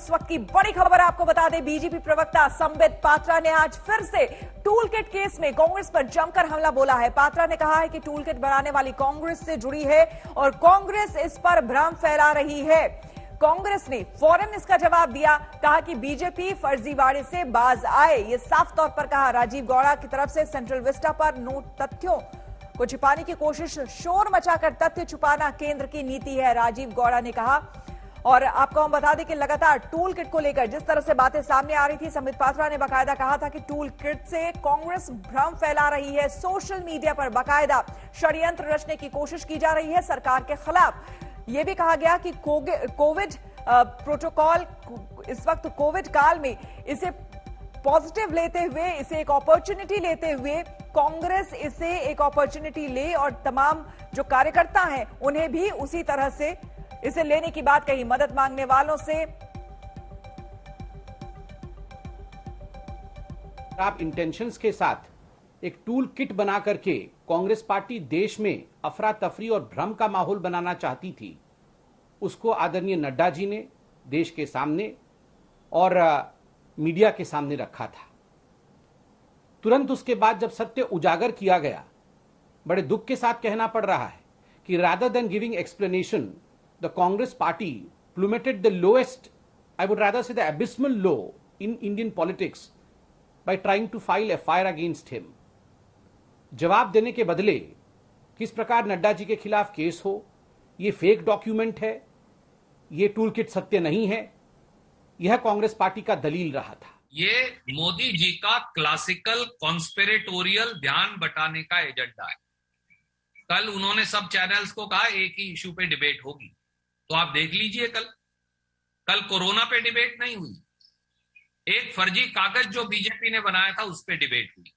इस वक्त की बड़ी खबर आपको बता दें, बीजेपी प्रवक्ता संबित पात्रा ने आज फिर से टूल किट केस में कांग्रेस पर जमकर हमला बोला है। पात्रा ने कहा है कि टूल किट बनाने वाली कांग्रेस से जुड़ी है और कांग्रेस इस पर भ्रम फैला रही है। कांग्रेस ने फौरन इसका जवाब दिया, कहा कि बीजेपी फर्जीवाड़े से बाज आए। ये साफ तौर पर कहा। राजीव गौड़ा की तरफ से सेंट्रल विस्टा पर नोट तथ्यों को छिपाने की कोशिश, शोर मचाकर तथ्य छुपाना केंद्र की नीति है, राजीव गौड़ा ने कहा। और आपको हम बता दें कि लगातार टूल किट को लेकर जिस तरह से बातें सामने आ रही थी, संबित पात्रा ने बाकायदा कहा था कि टूल किट से कांग्रेस भ्रम फैला रही है। सोशल मीडिया पर बाकायदा षड्यंत्र रचने की कोशिश की जा रही है सरकार के खिलाफ। यह भी कहा गया कि कोविड प्रोटोकॉल, इस वक्त कोविड काल में इसे पॉजिटिव लेते हुए, इसे एक अपॉर्चुनिटी लेते हुए कांग्रेस इसे एक अपॉर्चुनिटी ले और तमाम जो कार्यकर्ता हैं उन्हें भी उसी तरह से इसे लेने की बात कही। मदद मांगने वालों से आप इंटेंशंस के साथ एक टूल किट बना करके कांग्रेस पार्टी देश में अफरा तफरी और भ्रम का माहौल बनाना चाहती थी, उसको आदरणीय नड्डा जी ने देश के सामने और मीडिया के सामने रखा था। तुरंत उसके बाद जब सत्य उजागर किया गया, बड़े दुख के साथ कहना पड़ रहा है कि rather than giving explanation, the Congress party plummeted the lowest, I would rather say the abysmal low in Indian politics by trying to file FIR against him. जवाब देने के बदले किस प्रकार नड्डा जी के खिलाफ केस हो, ये फेक डॉक्यूमेंट है, ये टूल किट सत्य नहीं है, यह कांग्रेस पार्टी का दलील रहा था। ये मोदी जी का क्लासिकल कॉन्स्पिरेटोरियल ध्यान बटाने का एजेंडा है। कल उन्होंने सब चैनल्स को कहा एक ही इश्यू पे डिबेट होगी, तो आप देख लीजिए कल कोरोना पे डिबेट नहीं हुई, एक फर्जी कागज जो बीजेपी ने बनाया था उस पे डिबेट हुई।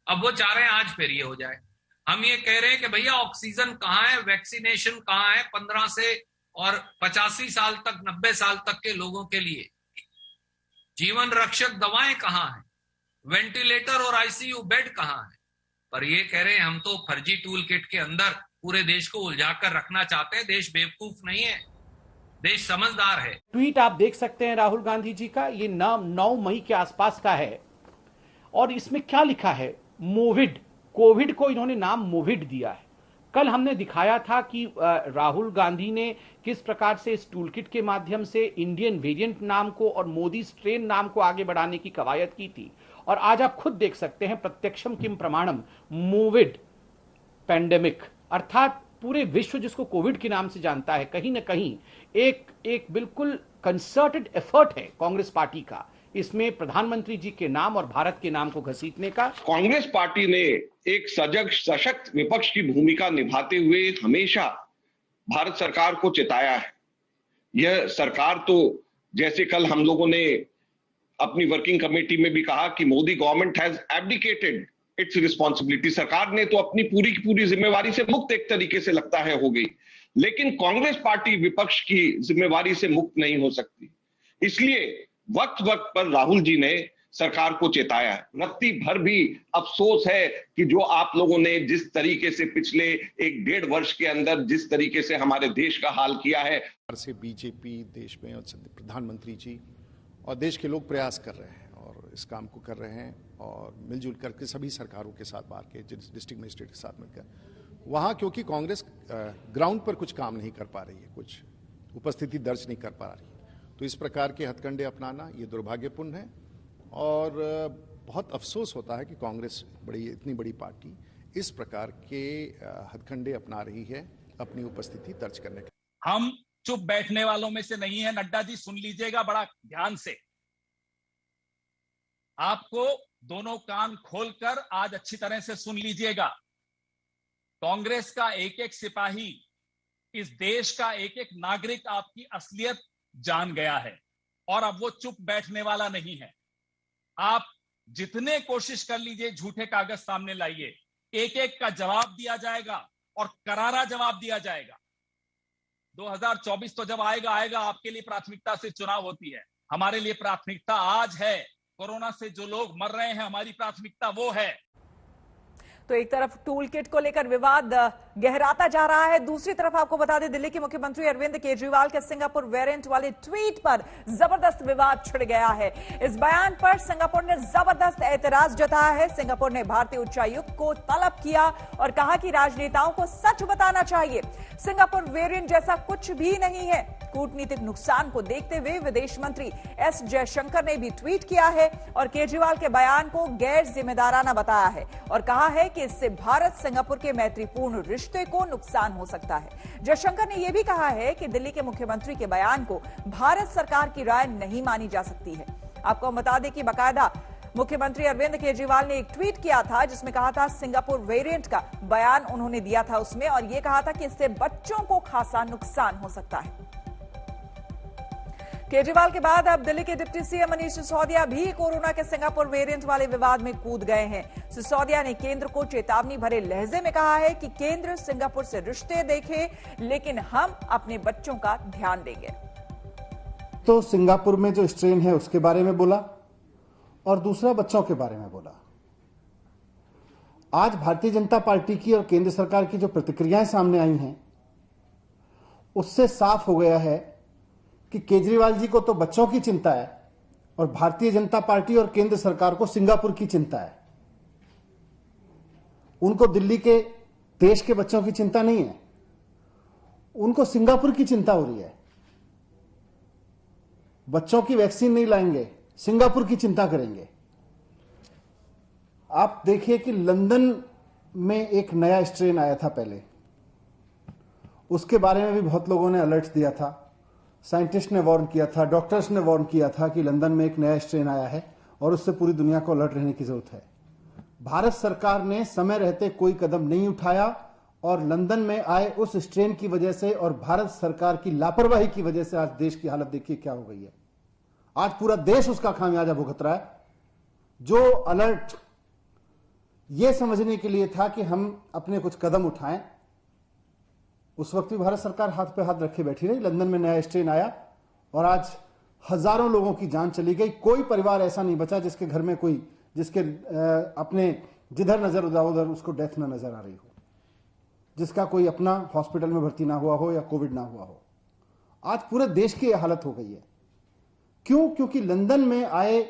अब वो चाह रहे हैं आज फिर ये हो जाए। हम ये कह रहे हैं कि भैया ऑक्सीजन कहाँ है, वैक्सीनेशन कहाँ है 15 से और 85 साल तक, 90 साल तक के लोगों के लिए जीवन रक्षक दवाएं कहाँ हैं, वेंटिलेटर और आईसीयू बेड कहाँ है। पर ये कह रहे हैं हम तो फर्जी टूल किट के अंदर पूरे देश को उलझाकर रखना चाहते हैं। देश बेवकूफ नहीं है, देश समझदार है। ट्वीट आप देख सकते हैं राहुल गांधी जी का, ये नाम 9 मई के आसपास का है और इसमें क्या लिखा है, मोविड, कोविड को इन्होंने नाम मोविड दिया है। कल हमने दिखाया था कि राहुल गांधी ने किस प्रकार से इस टूल किट के माध्यम से इंडियन वेरिएंट नाम को और मोदी स्ट्रेन नाम को आगे बढ़ाने की कवायद की थी। और आज आप खुद देख सकते हैं, प्रत्यक्षम किम प्रमाणम, मोविड पैंडेमिक, अर्थात पूरे विश्व जिसको कोविड के नाम से जानता है, कहीं ना कहीं एक बिल्कुल कंसर्टेड एफर्ट है कांग्रेस पार्टी का इसमें प्रधानमंत्री जी के नाम और भारत के नाम को घसीटने का। कांग्रेस पार्टी ने एक सजग सशक्त विपक्ष की भूमिका निभाते हुए हमेशा भारत सरकार को चिताया है। यह सरकार तो, जैसे कल हम लोगों ने अपनी वर्किंग कमेटी में भी कहा कि Modi government has abdicated it's responsibility, सरकार ने तो अपनी पूरी की पूरी जिम्मेवारी से मुक्त एक तरीके से लगता है हो गई, लेकिन कांग्रेस पार्टी विपक्ष की जिम्मेवारी से मुक्त नहीं हो सकती। इसलिए वक्त वक्त पर राहुल जी ने सरकार को चेताया है। रत्ती भर भी अफसोस है कि जो आप लोगों ने जिस तरीके से पिछले 1-1.5 वर्ष के अंदर जिस तरीके से हमारे देश का हाल किया है, से बीजेपी देश में और प्रधानमंत्री जी और देश के लोग प्रयास कर रहे हैं और इस काम को कर रहे हैं और मिलजुल करके सभी सरकारों के साथ बाहर के डिस्ट्रिक्ट मजिस्ट्रेट के साथ मिलकर वहाँ, क्योंकि कांग्रेस ग्राउंड पर कुछ काम नहीं कर पा रही है, कुछ उपस्थिति दर्ज नहीं कर पा रही है, तो इस प्रकार के हथकंडे अपनाना ये दुर्भाग्यपूर्ण है और बहुत अफसोस होता है कि कांग्रेस इतनी बड़ी पार्टी इस प्रकार के हथकंडे अपना रही है अपनी उपस्थिति दर्ज करने का। हम चुप बैठने वालों में से नहीं है। नड्डा जी सुन लीजिएगा बड़ा ध्यान से, आपको दोनों कान खोलकर आज अच्छी तरह से सुन लीजिएगा। कांग्रेस का एक एक सिपाही, इस देश का एक एक नागरिक आपकी असलियत जान गया है और अब वो चुप बैठने वाला नहीं है। आप जितने कोशिश कर लीजिए झूठे कागज सामने लाइए, एक एक का जवाब दिया जाएगा और करारा जवाब दिया जाएगा। 2024 तो जब आएगा आपके लिए प्राथमिकता से चुनाव होती है, हमारे लिए प्राथमिकता आज है। कोरोना से जो लोग मर रहे हैं, हमारी प्राथमिकता वो है। तो एक तरफ टूल किट को लेकर विवाद गहराता जा रहा है, दूसरी तरफ आपको बता दें दिल्ली के मुख्यमंत्री अरविंद केजरीवाल के सिंगापुर वेरिएंट वाले ट्वीट पर जबरदस्त विवाद छिड़ गया है। इस बयान पर सिंगापुर ने जबरदस्त ऐतराज जताया है। सिंगापुर ने भारतीय उच्चायुक्त को तलब किया और कहा कि राजनेताओं को सच बताना चाहिए। सिंगापुर वेरिएंट जैसा कुछ भी नहीं है। कूटनीतिक नुकसान को देखते हुए विदेश मंत्री एस जयशंकर ने भी ट्वीट किया है और केजरीवाल के बयान को गैर जिम्मेदाराना बताया है और कहा है कि इससे भारत सिंगापुर के मैत्रीपूर्ण रिश्ते को नुकसान हो सकता है। जयशंकर ने यह भी कहा है कि दिल्ली के मुख्यमंत्री के बयान को भारत सरकार की राय नहीं मानी जा सकती है। आपको हम बता दें कि बाकायदा मुख्यमंत्री अरविंद केजरीवाल ने एक ट्वीट किया था जिसमें कहा था सिंगापुर वेरिएंट का बयान उन्होंने दिया था उसमें, और यह कहा था कि इससे बच्चों को खासा नुकसान हो सकता है। केजरीवाल के बाद अब दिल्ली के डिप्टी सीएम मनीष सिसोदिया भी कोरोना के सिंगापुर वेरिएंट वाले विवाद में कूद गए हैं। सिसोदिया ने केंद्र को चेतावनी भरे लहजे में कहा है कि केंद्र सिंगापुर से रिश्ते देखे, लेकिन हम अपने बच्चों का ध्यान देंगे। तो सिंगापुर में जो स्ट्रेन है उसके बारे में बोला और दूसरा बच्चों के बारे में बोला। आज भारतीय जनता पार्टी की और केंद्र सरकार की जो प्रतिक्रियाएं सामने आई हैं उससे साफ हो गया है कि केजरीवाल जी को तो बच्चों की चिंता है और भारतीय जनता पार्टी और केंद्र सरकार को सिंगापुर की चिंता है। उनको दिल्ली के देश के बच्चों की चिंता नहीं है, उनको सिंगापुर की चिंता हो रही है। बच्चों की वैक्सीन नहीं लाएंगे, सिंगापुर की चिंता करेंगे। आप देखिए कि लंदन में एक नया स्ट्रेन आया था पहले, उसके बारे में भी बहुत लोगों ने अलर्ट दिया था। साइंटिस्ट ने वार्न किया था, डॉक्टर्स ने वार्न किया था कि लंदन में एक नया स्ट्रेन आया है और उससे पूरी दुनिया को अलर्ट रहने की जरूरत है। भारत सरकार ने समय रहते कोई कदम नहीं उठाया और लंदन में आए उस स्ट्रेन की वजह से और भारत सरकार की लापरवाही की वजह से आज देश की हालत देखिए क्या हो गई है। आज पूरा देश उसका खामियाजा भुगत रहा है। जो अलर्ट ये समझने के लिए था कि हम अपने कुछ कदम उठाएं, उस वक्त भी भारत सरकार हाथ पे हाथ रखे बैठी रही। लंदन में नया स्ट्रेन आया और आज हजारों लोगों की जान चली गई। कोई परिवार ऐसा नहीं बचा जिसके घर में कोई जिसके अपने जिधर नजर उधर उसको डेथ ना नजर आ रही हो, जिसका कोई अपना हॉस्पिटल में भर्ती ना हुआ हो या कोविड ना हुआ हो। आज पूरे देश की यह हालत हो गई है। क्यों? क्योंकि लंदन में आए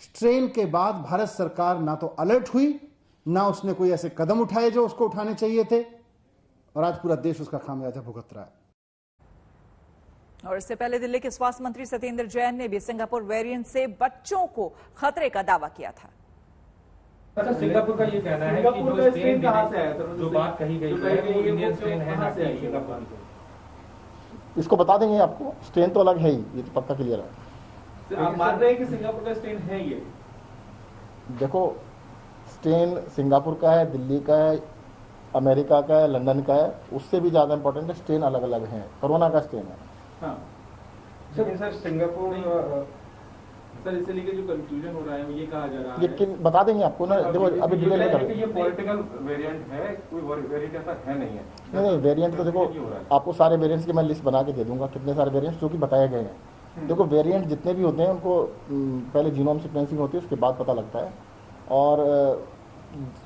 स्ट्रेन के बाद भारत सरकार ना तो अलर्ट हुई, ना उसने कोई ऐसे कदम उठाए जो उसको उठाने चाहिए थे, और आज पूरा देश उसका खामियाजा भुगत रहा है। और इससे पहले दिल्ली के स्वास्थ्य मंत्री सत्येंद्र जैन ने भी सिंगापुर वेरिएंट से बच्चों को खतरे का दावा किया था। अच्छा, सिंगापुर का ये कहना है कि जो स्ट्रेन कहां से है, जो बात कही गई है वो इंडियन स्ट्रेन है ना कि सिंगापुर। इसको बता देंगे आपको, स्ट्रेन तो अलग है ही, ये तो पक्का क्लियर है। आप मान रहे हैं कि सिंगापुर का स्ट्रेन है ये? देखो, स्ट्रेन सिंगापुर का है, दिल्ली का है, अमेरिका का है, लंदन का है। उससे भी ज्यादा इंपॉर्टेंट है स्ट्रेन अलग अलग है। कोरोना का स्ट्रेन है। हाँ। सर सिंगापुर सर इससे लेके जो कंफ्यूजन हो रहा है ये कहा जा रहा है, लेकिन बता देंगे आपको ना। देखो अभी डिटेल में ये पॉलिटिकल वेरिएंट है, कोई वेरिएंट ऐसा है नहीं है। नहीं, वेरिएंट तो देखो आपको सारे वेरिएंट्स की मैं लिस्ट बना के दे दूंगा, कितने सारे वेरिएंट्स जो कि बताए गए हैं। देखो, वेरिएंट जितने भी होते हैं उनको पहले जीनोम सीक्वेंसिंग होती है, उसके बाद पता लगता है। और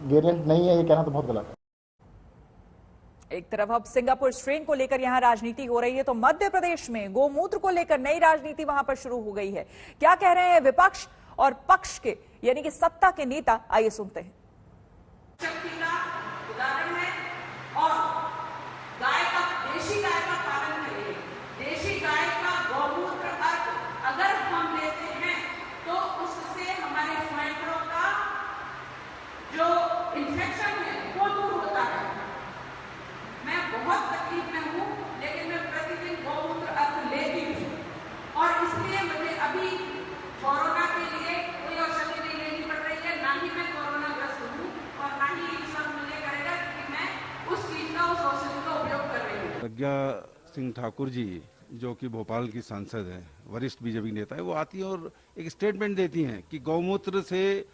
वेरिएंट नहीं है ये कहना तो बहुत गलत है। एक तरफ अब सिंगापुर स्ट्रेन को लेकर यहां राजनीति हो रही है, तो मध्य प्रदेश में गोमूत्र को लेकर नई राजनीति वहां पर शुरू हो गई है। क्या कह रहे हैं विपक्ष और पक्ष के यानी कि सत्ता के नेता, आइए सुनते हैं। शक्ति का उदाहरण है और गाय का, देशी गाय का पालन करिए। देशी गाय का गौमूत्र अगर हम लेते हैं तो उससे हमारे स्वाइन फ्लू का जो इन्फेक्शन है वो दूर होता है। मैं बहुत तकलीफ में हूँ, लेकिन मैं प्रतिदिन गौमूत्र अर्थ लेती हूँ और इसलिए मुझे अभी कोरोना के लिए कोई औषधि नहीं लेनी पड़ रही है। ना ही मैं कोरोना ग्रस्त हूँ और ना ही ईश्वर मुझे करेगा कि मैं उस चीज का, उस औषधि का उपयोग कर रही हूँ। प्रज्ञा सिंह ठाकुर जी जो कि भोपाल की सांसद है, वरिष्ठ बीजेपी नेता है, वो आती है और एक स्टेटमेंट देती हैं कि गौमूत्र से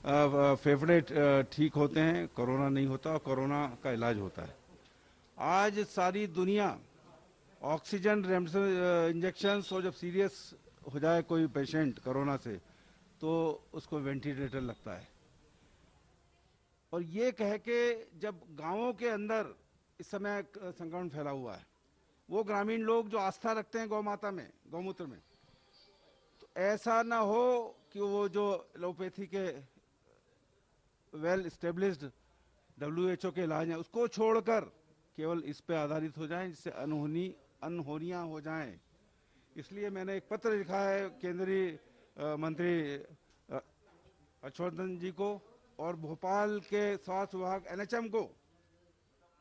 फेफड़े ठीक होते हैं, कोरोना नहीं होता और कोरोना का इलाज होता है। आज सारी दुनिया ऑक्सीजन इंजेक्शन, और जब सीरियस हो जाए कोई पेशेंट कोरोना से तो उसको वेंटिलेटर लगता है। और ये कह के जब गांवों के अंदर इस समय संक्रमण फैला हुआ है, वो ग्रामीण लोग जो आस्था रखते हैं गौ माता में, गौमूत्र में, तो ऐसा ना हो कि वो जो एलोपैथी के वेल स्टेब्लिश्ड WHO के इलाज हैं उसको छोड़कर केवल इस पे आधारित हो जाएं, जिससे अनहोनियां हो जाएं। इसलिए मैंने एक पत्र लिखा है केंद्रीय मंत्री हर्षवर्धन जी को और भोपाल के स्वास्थ्य विभाग NHM को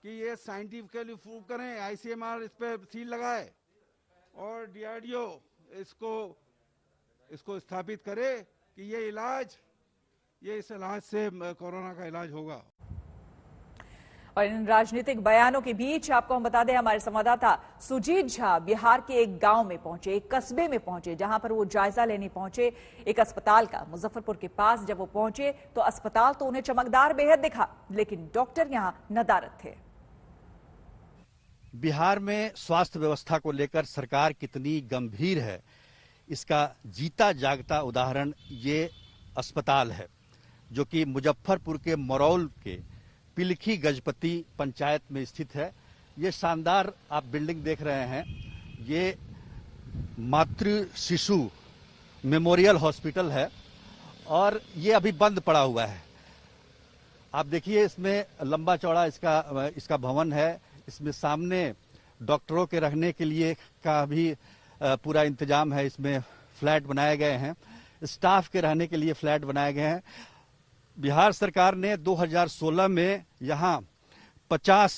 कि ये साइंटिफिकली प्रूव करें, ICMR इस पे सील लगाए और DRDO इसको स्थापित करे कि ये इस इलाज से कोरोना का इलाज होगा। और इन राजनीतिक बयानों के बीच आपको हम बता दें, हमारे संवाददाता सुजीत झा बिहार के एक गांव में पहुंचे, एक कस्बे में पहुंचे, जहां पर वो जायजा लेने पहुंचे एक अस्पताल का। मुजफ्फरपुर के पास जब वो पहुंचे तो अस्पताल तो उन्हें चमकदार बेहद दिखा, लेकिन डॉक्टर यहां नदारद थे। बिहार में स्वास्थ्य व्यवस्था को लेकर सरकार कितनी गंभीर है, इसका जीता जागता उदाहरण ये अस्पताल है, जो कि मुजफ्फरपुर के मरौल के पिलखी गजपति पंचायत में स्थित है। ये शानदार आप बिल्डिंग देख रहे हैं, ये मातृ शिशु मेमोरियल हॉस्पिटल है और ये अभी बंद पड़ा हुआ है। आप देखिए इसमें लंबा चौड़ा इसका भवन है। इसमें सामने डॉक्टरों के रहने के लिए का भी पूरा इंतजाम है। इसमें फ्लैट बनाए गए हैं, स्टाफ के रहने के लिए फ्लैट बनाए गए हैं। बिहार सरकार ने 2016 में यहाँ 50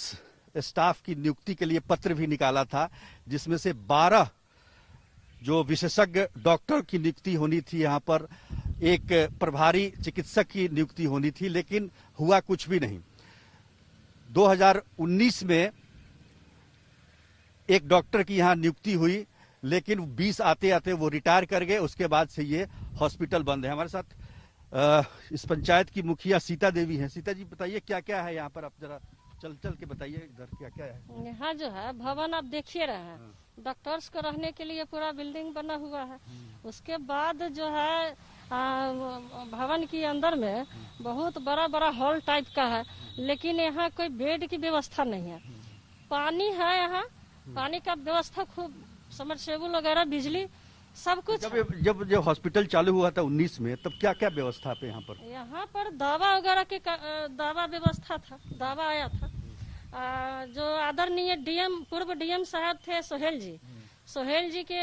स्टाफ की नियुक्ति के लिए पत्र भी निकाला था, जिसमें से 12 जो विशेषज्ञ डॉक्टर की नियुक्ति होनी थी, यहाँ पर एक प्रभारी चिकित्सक की नियुक्ति होनी थी, लेकिन हुआ कुछ भी नहीं। 2019 में एक डॉक्टर की यहाँ नियुक्ति हुई, लेकिन 20 आते आते वो रिटायर कर गए। उसके बाद से ये हॉस्पिटल बंद है। हमारे साथ इस पंचायत की मुखिया सीता देवी हैं। सीता जी बताइए क्या क्या है यहाँ पर, आप जरा चल के बताइए इधर क्या क्या है। यहाँ जो है भवन आप देखिए रहे हैं, डॉक्टर्स को रहने के लिए पूरा बिल्डिंग बना हुआ है। उसके बाद जो है भवन के अंदर में बहुत बड़ा बड़ा हॉल टाइप का है, लेकिन यहाँ कोई बेड की व्यवस्था नहीं है। पानी है, यहाँ पानी का व्यवस्था खूब, समरसेबुल वगैरह, बिजली सब कुछ। जब हॉस्पिटल चालू हुआ था 19 में, तब क्या क्या व्यवस्था पे यहाँ पर? यहाँ पर दवा वगैरह के दवा व्यवस्था था, दवा आया था। जो आदरणीय पूर्व डीएम साहब थे सोहेल जी के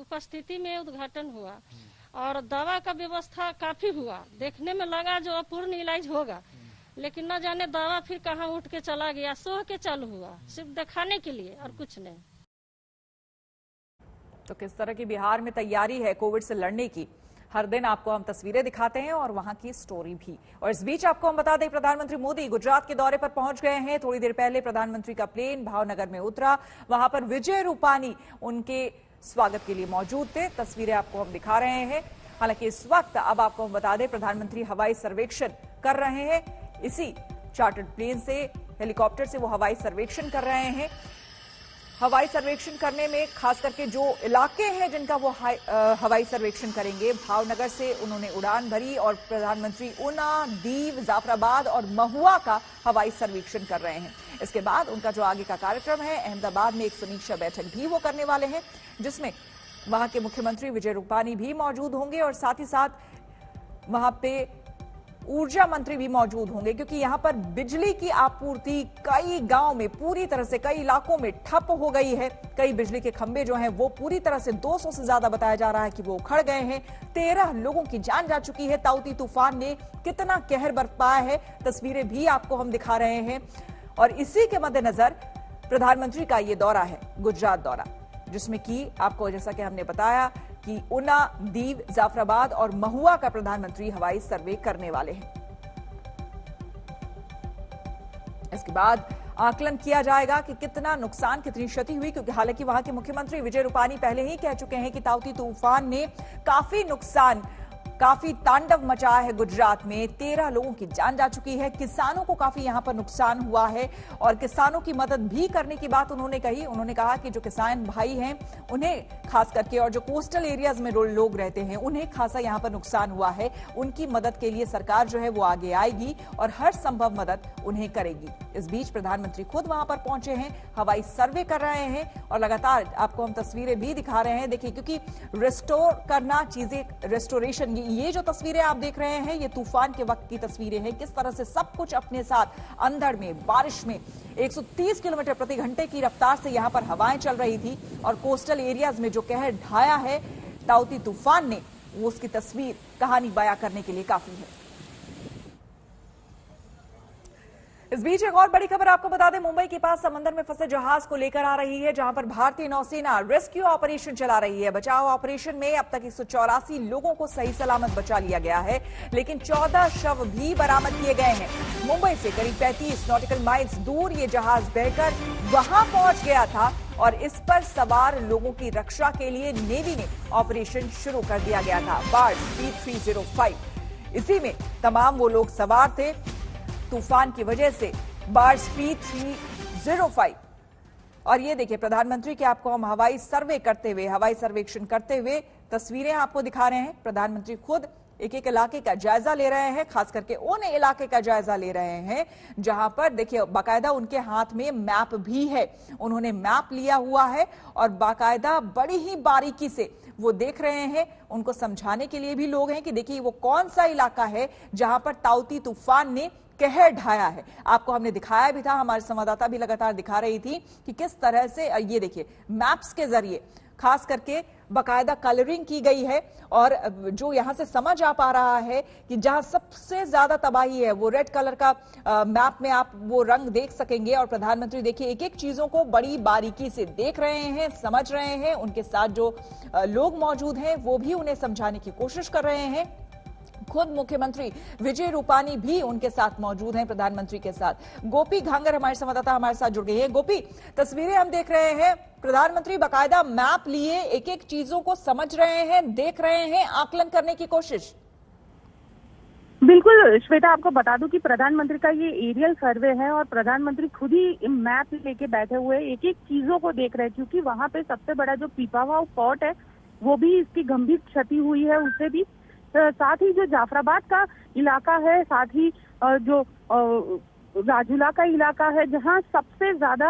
उपस्थिति में उद्घाटन हुआ और दवा का व्यवस्था काफी हुआ। देखने में लगा जो अपूर्ण इलाज होगा, लेकिन न जाने दवा फिर कहाँ उठ के चला गया। सोह के चालू हुआ, सिर्फ दिखाने के लिए और कुछ नहीं। तो किस तरह की बिहार में तैयारी है कोविड से लड़ने की, हर दिन आपको हम तस्वीरें दिखाते हैं और वहां की स्टोरी भी। और इस बीच आपको हम बता दें, प्रधानमंत्री मोदी गुजरात के दौरे पर पहुंच गए हैं। थोड़ी देर पहले प्रधानमंत्री का प्लेन भावनगर में उतरा, वहां पर विजय रूपानी उनके स्वागत के लिए मौजूद थे। तस्वीरें आपको हम दिखा रहे हैं। हालांकि इस वक्त अब आपको हम बता दें, प्रधानमंत्री हवाई सर्वेक्षण कर रहे हैं। इसी चार्टर्ड प्लेन से, हेलीकॉप्टर से वो हवाई सर्वेक्षण कर रहे हैं। हवाई सर्वेक्षण करने में खास करके जो इलाके हैं जिनका वो हवाई सर्वेक्षण करेंगे, भावनगर से उन्होंने उड़ान भरी और प्रधानमंत्री ऊना, दीव, जाफराबाद और महुआ का हवाई सर्वेक्षण कर रहे हैं। इसके बाद उनका जो आगे का कार्यक्रम है, अहमदाबाद में एक समीक्षा बैठक भी वो करने वाले हैं, जिसमें वहां के मुख्यमंत्री विजय रूपानी भी मौजूद होंगे और साथ ही साथ वहां पे ऊर्जा मंत्री भी मौजूद होंगे, क्योंकि यहां पर बिजली की आपूर्ति कई गांव में पूरी तरह से, कई इलाकों में ठप हो गई है। कई बिजली के खंभे जो हैं वो पूरी तरह से 200 से ज्यादा बताया जा रहा है कि वो उखड़ गए हैं। 13 लोगों की जान जा चुकी है। ताउती तूफान ने कितना कहर बरपाया है, तस्वीरें भी आपको हम दिखा रहे हैं। और इसी के मद्देनजर प्रधानमंत्री का ये दौरा है, गुजरात दौरा, जिसमें कि आपको जैसा कि हमने बताया कि ऊना, दीव, जाफराबाद और महुआ का प्रधानमंत्री हवाई सर्वे करने वाले हैं। इसके बाद आकलन किया जाएगा कि कितना नुकसान, कितनी क्षति हुई, क्योंकि हालांकि वहां के मुख्यमंत्री विजय रूपानी पहले ही कह चुके हैं कि ताउती तूफान ने काफी नुकसान काफी तांडव मचा है गुजरात में। 13 लोगों की जान जा चुकी है। किसानों को काफी यहां पर नुकसान हुआ है और किसानों की मदद भी करने की बात उन्होंने कही। उन्होंने कहा कि जो किसान भाई हैं उन्हें खास करके और जो कोस्टल एरियाज में लोग रहते हैं उन्हें खासा यहां पर नुकसान हुआ है। उनकी मदद के लिए सरकार जो है वो आगे आएगी और हर संभव मदद उन्हें करेगी। इस बीच प्रधानमंत्री खुद वहां पर पहुंचे हैं, हवाई सर्वे कर रहे हैं और लगातार आपको हम तस्वीरें भी दिखा रहे हैं। देखिए, क्योंकि रिस्टोर करना चीजें, रेस्टोरेशन, ये जो तस्वीरें आप देख रहे हैं ये तूफान के वक्त की तस्वीरें हैं। किस तरह से सब कुछ अपने साथ अंधड़ में, बारिश में 130 किलोमीटर प्रति घंटे की रफ्तार से यहां पर हवाएं चल रही थी और कोस्टल एरियाज में जो कहर ढाया है ताउती तूफान ने, वो उसकी तस्वीर, कहानी बयां करने के लिए काफी है। इस बीच एक और बड़ी खबर आपको बता दें, मुंबई के पास समंदर में फंसे जहाज को लेकर आ रही है, जहां पर भारतीय नौसेना रेस्क्यू ऑपरेशन चला रही है। बचाव ऑपरेशन में अब तक 184 लोगों को सही सलामत बचा लिया गया है, लेकिन 14 शव भी बरामद किए गए हैं। मुंबई से करीब 35 नॉटिकल माइल्स दूर ये जहाज बहकर वहां पहुंच गया था और इस पर सवार लोगों की रक्षा के लिए नेवी ने ऑपरेशन शुरू कर दिया गया था। बार्ज P305, इसी में तमाम वो लोग सवार थे। तूफान की वजह से बार्ज P305 और ये देखिए प्रधानमंत्री के आपको हम हवाई सर्वेक्षण करते हुए तस्वीरें आपको दिखा रहे हैं। प्रधानमंत्री खुद एक एक इलाके का जायजा ले रहे हैं, खास करके उन इलाके का जायजा ले रहे हैं जहां पर देखिए बाकायदा उनके हाथ में मैप भी है। उन्होंने मैप लिया हुआ है और बाकायदा बड़ी ही बारीकी से वो देख रहे हैं। उनको समझाने के लिए भी लोग हैं कि देखिए वो कौन सा इलाका है जहां पर ताउती तूफान ने कहर ढाया है। आपको हमने दिखाया भी था, हमारे संवाददाता भी लगातार दिखा रही थी कि किस तरह से ये देखिए मैप्स के जरिए खास करके बाकायदा कलरिंग की गई है और जो यहां से समझ आ पा रहा है कि जहां सबसे ज्यादा तबाही है वो रेड कलर का मैप में आप वो रंग देख सकेंगे। और प्रधानमंत्री देखिए एक एक चीजों को बड़ी बारीकी से देख रहे हैं, समझ रहे हैं। उनके साथ जो लोग मौजूद हैं वो भी उन्हें समझाने की कोशिश कर रहे हैं। खुद मुख्यमंत्री विजय रूपानी भी उनके साथ मौजूद हैं प्रधानमंत्री के साथ। गोपी घांगर हमारे संवाददाता हमारे साथ जुड़ गई है। गोपी, तस्वीरें हम देख रहे हैं, प्रधानमंत्री बाकायदा मैप लिए एक एक चीजों को समझ रहे हैं, देख रहे हैं, आकलन करने की कोशिश। बिल्कुल श्वेता, आपको बता दूं कि प्रधानमंत्री का ये एरियल सर्वे है और प्रधानमंत्री खुद ही मैप लेके बैठे हुए एक एक चीजों को देख रहे हैं, क्योंकि वहां पे सबसे बड़ा जो पीपावाव फोर्ट है वो भी इसकी गंभीर क्षति हुई है, उससे भी साथ ही जो जाफराबाद का इलाका है, साथ ही जो राजूला का इलाका है जहां सबसे ज्यादा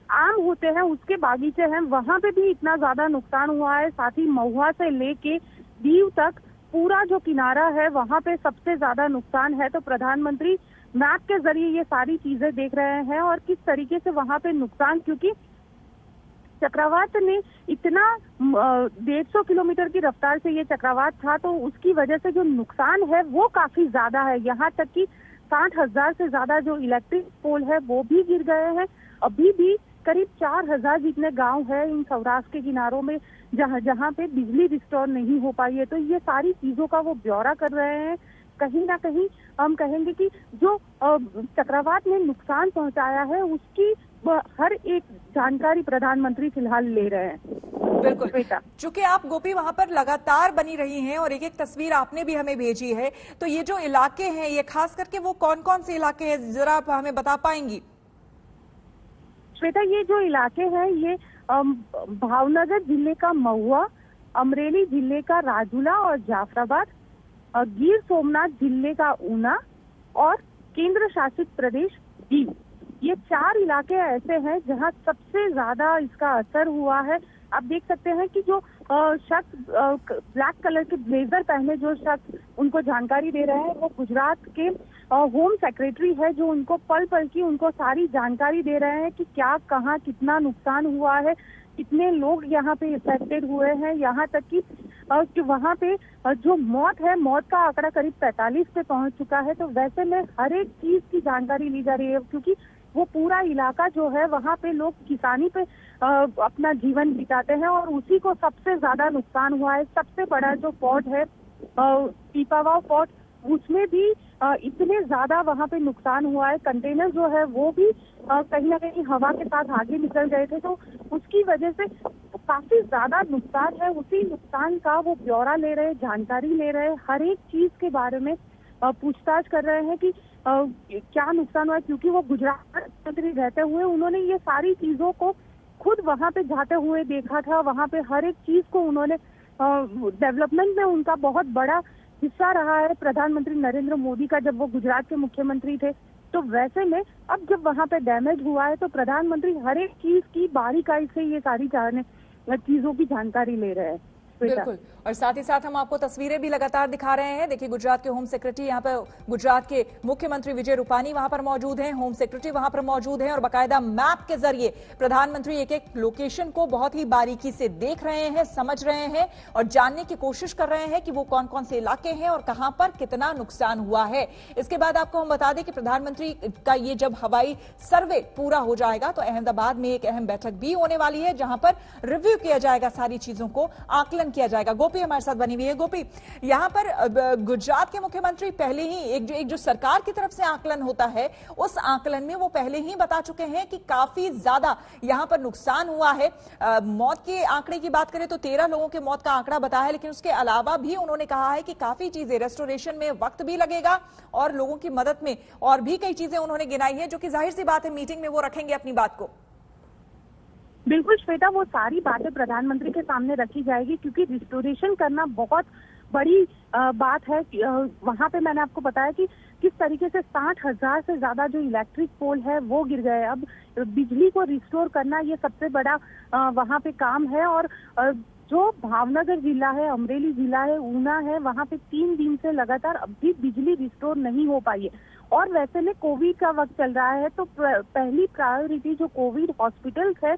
आम होते हैं उसके बागीचे हैं, वहां पे भी इतना ज्यादा नुकसान हुआ है। साथ ही महुआ से लेके दीव तक पूरा जो किनारा है वहां पे सबसे ज्यादा नुकसान है। तो प्रधानमंत्री मैप के जरिए ये सारी चीजें देख रहे हैं और किस तरीके से वहां पे नुकसान, क्योंकि चक्रवात ने इतना 150 किलोमीटर की रफ्तार से ये चक्रवात था, तो उसकी वजह से जो नुकसान है वो काफी ज्यादा है। यहाँ तक कि 60,000 से ज्यादा जो इलेक्ट्रिक पोल है वो भी गिर गए हैं। अभी भी करीब 4,000 जितने गांव है इन सौराष्ट्र के किनारों में जहां पे बिजली रिस्टोर नहीं हो पाई है। तो ये सारी चीजों का वो ब्यौरा कर रहे हैं। कहीं ना कहीं हम कहेंगे कि जो चक्रवात ने नुकसान पहुंचाया है उसकी हर एक जानकारी प्रधानमंत्री फिलहाल ले रहे हैं। बिल्कुल बेटा, चूंकि आप गोपी वहां पर लगातार बनी रही हैं और एक एक तस्वीर आपने भी हमें भेजी है, तो ये जो इलाके हैं ये खास करके वो कौन कौन से इलाके हैं, जरा आप हमें बता पाएंगी? श्वेता, ये जो इलाके हैं ये भावनगर जिले का महुआ, अमरेली जिले का राजूला और जाफराबाद, गिर सोमनाथ जिले का ऊना और केंद्र शासित प्रदेश दीव, ये 4 इलाके ऐसे हैं जहां सबसे ज्यादा इसका असर हुआ है। आप देख सकते हैं कि जो शख्स ब्लैक कलर के ब्लेजर पहने जो शख्स उनको जानकारी दे रहे हैं वो गुजरात के होम सेक्रेटरी है, जो उनको पल पल की उनको सारी जानकारी दे रहे हैं कि क्या कहाँ कितना नुकसान हुआ है, कितने लोग यहाँ पे इफेक्टेड हुए हैं। यहाँ तक कि वहाँ पे जो मौत है, मौत का आंकड़ा करीब 45 पे पहुंच चुका है। तो वैसे में हर एक चीज की जानकारी ली जा रही है, क्योंकि वो पूरा इलाका जो है वहाँ पे लोग किसानी पे अपना जीवन बिताते हैं और उसी को सबसे ज्यादा नुकसान हुआ है। सबसे बड़ा जो पोर्ट है पीपावाव पोर्ट, उसमें भी इतने ज्यादा वहाँ पे नुकसान हुआ है। कंटेनर जो है वो भी कहीं ना कहीं हवा के साथ आगे निकल गए थे, तो उसकी वजह से काफी ज्यादा नुकसान है, उसी नुकसान का वो ब्यौरा ले रहे, जानकारी ले रहे, हर एक चीज के बारे में पूछताछ कर रहे हैं कि क्या नुकसान हुआ है। क्योंकि वो गुजरात मंत्री रहते हुए उन्होंने ये सारी चीजों को खुद वहां पे जाते हुए देखा था, वहां पे हर एक चीज को उन्होंने डेवलपमेंट में उनका बहुत बड़ा हिस्सा रहा है प्रधानमंत्री नरेंद्र मोदी का जब वो गुजरात के मुख्यमंत्री थे। तो वैसे में अब जब वहां पे डैमेज हुआ है तो प्रधानमंत्री हर एक चीज की बारीकाई से ये सारी चीजों की जानकारी ले रहे हैं। बिल्कुल, और साथ ही साथ हम आपको तस्वीरें भी लगातार दिखा रहे हैं। देखिए, गुजरात के होम सेक्रेटरी यहाँ पर, गुजरात के मुख्यमंत्री विजय रूपानी वहां पर मौजूद हैं, होम सेक्रेटरी वहां पर मौजूद हैं और बाकायदा मैप के जरिए प्रधानमंत्री एक एक लोकेशन को बहुत ही बारीकी से देख रहे हैं, समझ रहे हैं और जानने की कोशिश कर रहे हैं कि वो कौन कौन से इलाके हैं और कहां पर कितना नुकसान हुआ है। इसके बाद आपको हम बता दें कि प्रधानमंत्री का ये जब हवाई सर्वे पूरा हो जाएगा तो अहमदाबाद में एक अहम बैठक भी होने वाली है, जहां पर रिव्यू किया जाएगा, सारी चीजों को आकलन किया जाएगा। गोपी हमारे साथ बनी हुई है। गोपी, यहां पर गुजरात के मुख्यमंत्री पहले ही एक जो सरकार की तरफ से आकलन होता है, उस आकलन में वो पहले ही बता चुके हैं कि काफी ज्यादा यहां पर नुकसान हुआ है। मौत के आंकड़े की बात करें तो 13 लोगों के मौत का आंकड़ा बताया है, लेकिन उसके अलावा भी उन्होंने कहा है कि काफी चीजें, रेस्टोरेशन में वक्त भी लगेगा और लोगों की मदद में और भी कई चीजें उन्होंने गिनाई है, जो कि जाहिर सी बात है मीटिंग में वो रखेंगे अपनी बात को। बिल्कुल श्वेता, वो सारी बातें प्रधानमंत्री के सामने रखी जाएगी क्योंकि रिस्टोरेशन करना बहुत बड़ी बात है। वहां पे मैंने आपको बताया कि किस तरीके से 60,000 से ज्यादा जो इलेक्ट्रिक पोल है वो गिर गए। अब बिजली को रिस्टोर करना ये सबसे बड़ा वहां पे काम है। और जो भावनगर जिला है, अमरेली जिला है, ऊना है, वहां पे 3 दिन से लगातार अभी बिजली रिस्टोर नहीं हो पाई है। और वैसे में कोविड का वक्त चल रहा है तो पहली प्रायोरिटी जो कोविड हॉस्पिटल्स है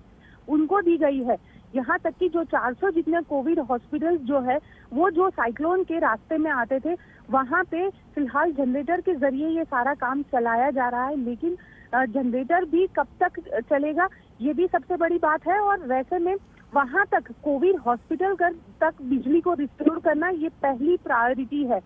उनको दी गई है। यहाँ तक कि जो 400 जितने कोविड हॉस्पिटल्स जो है वो जो साइक्लोन के रास्ते में आते थे, वहाँ पे फिलहाल जनरेटर के जरिए ये सारा काम चलाया जा रहा है। लेकिन जनरेटर भी कब तक चलेगा ये भी सबसे बड़ी बात है। और वैसे में वहाँ तक कोविड हॉस्पिटल तक बिजली को रिस्टोर करना ये पहली प्रायोरिटी है।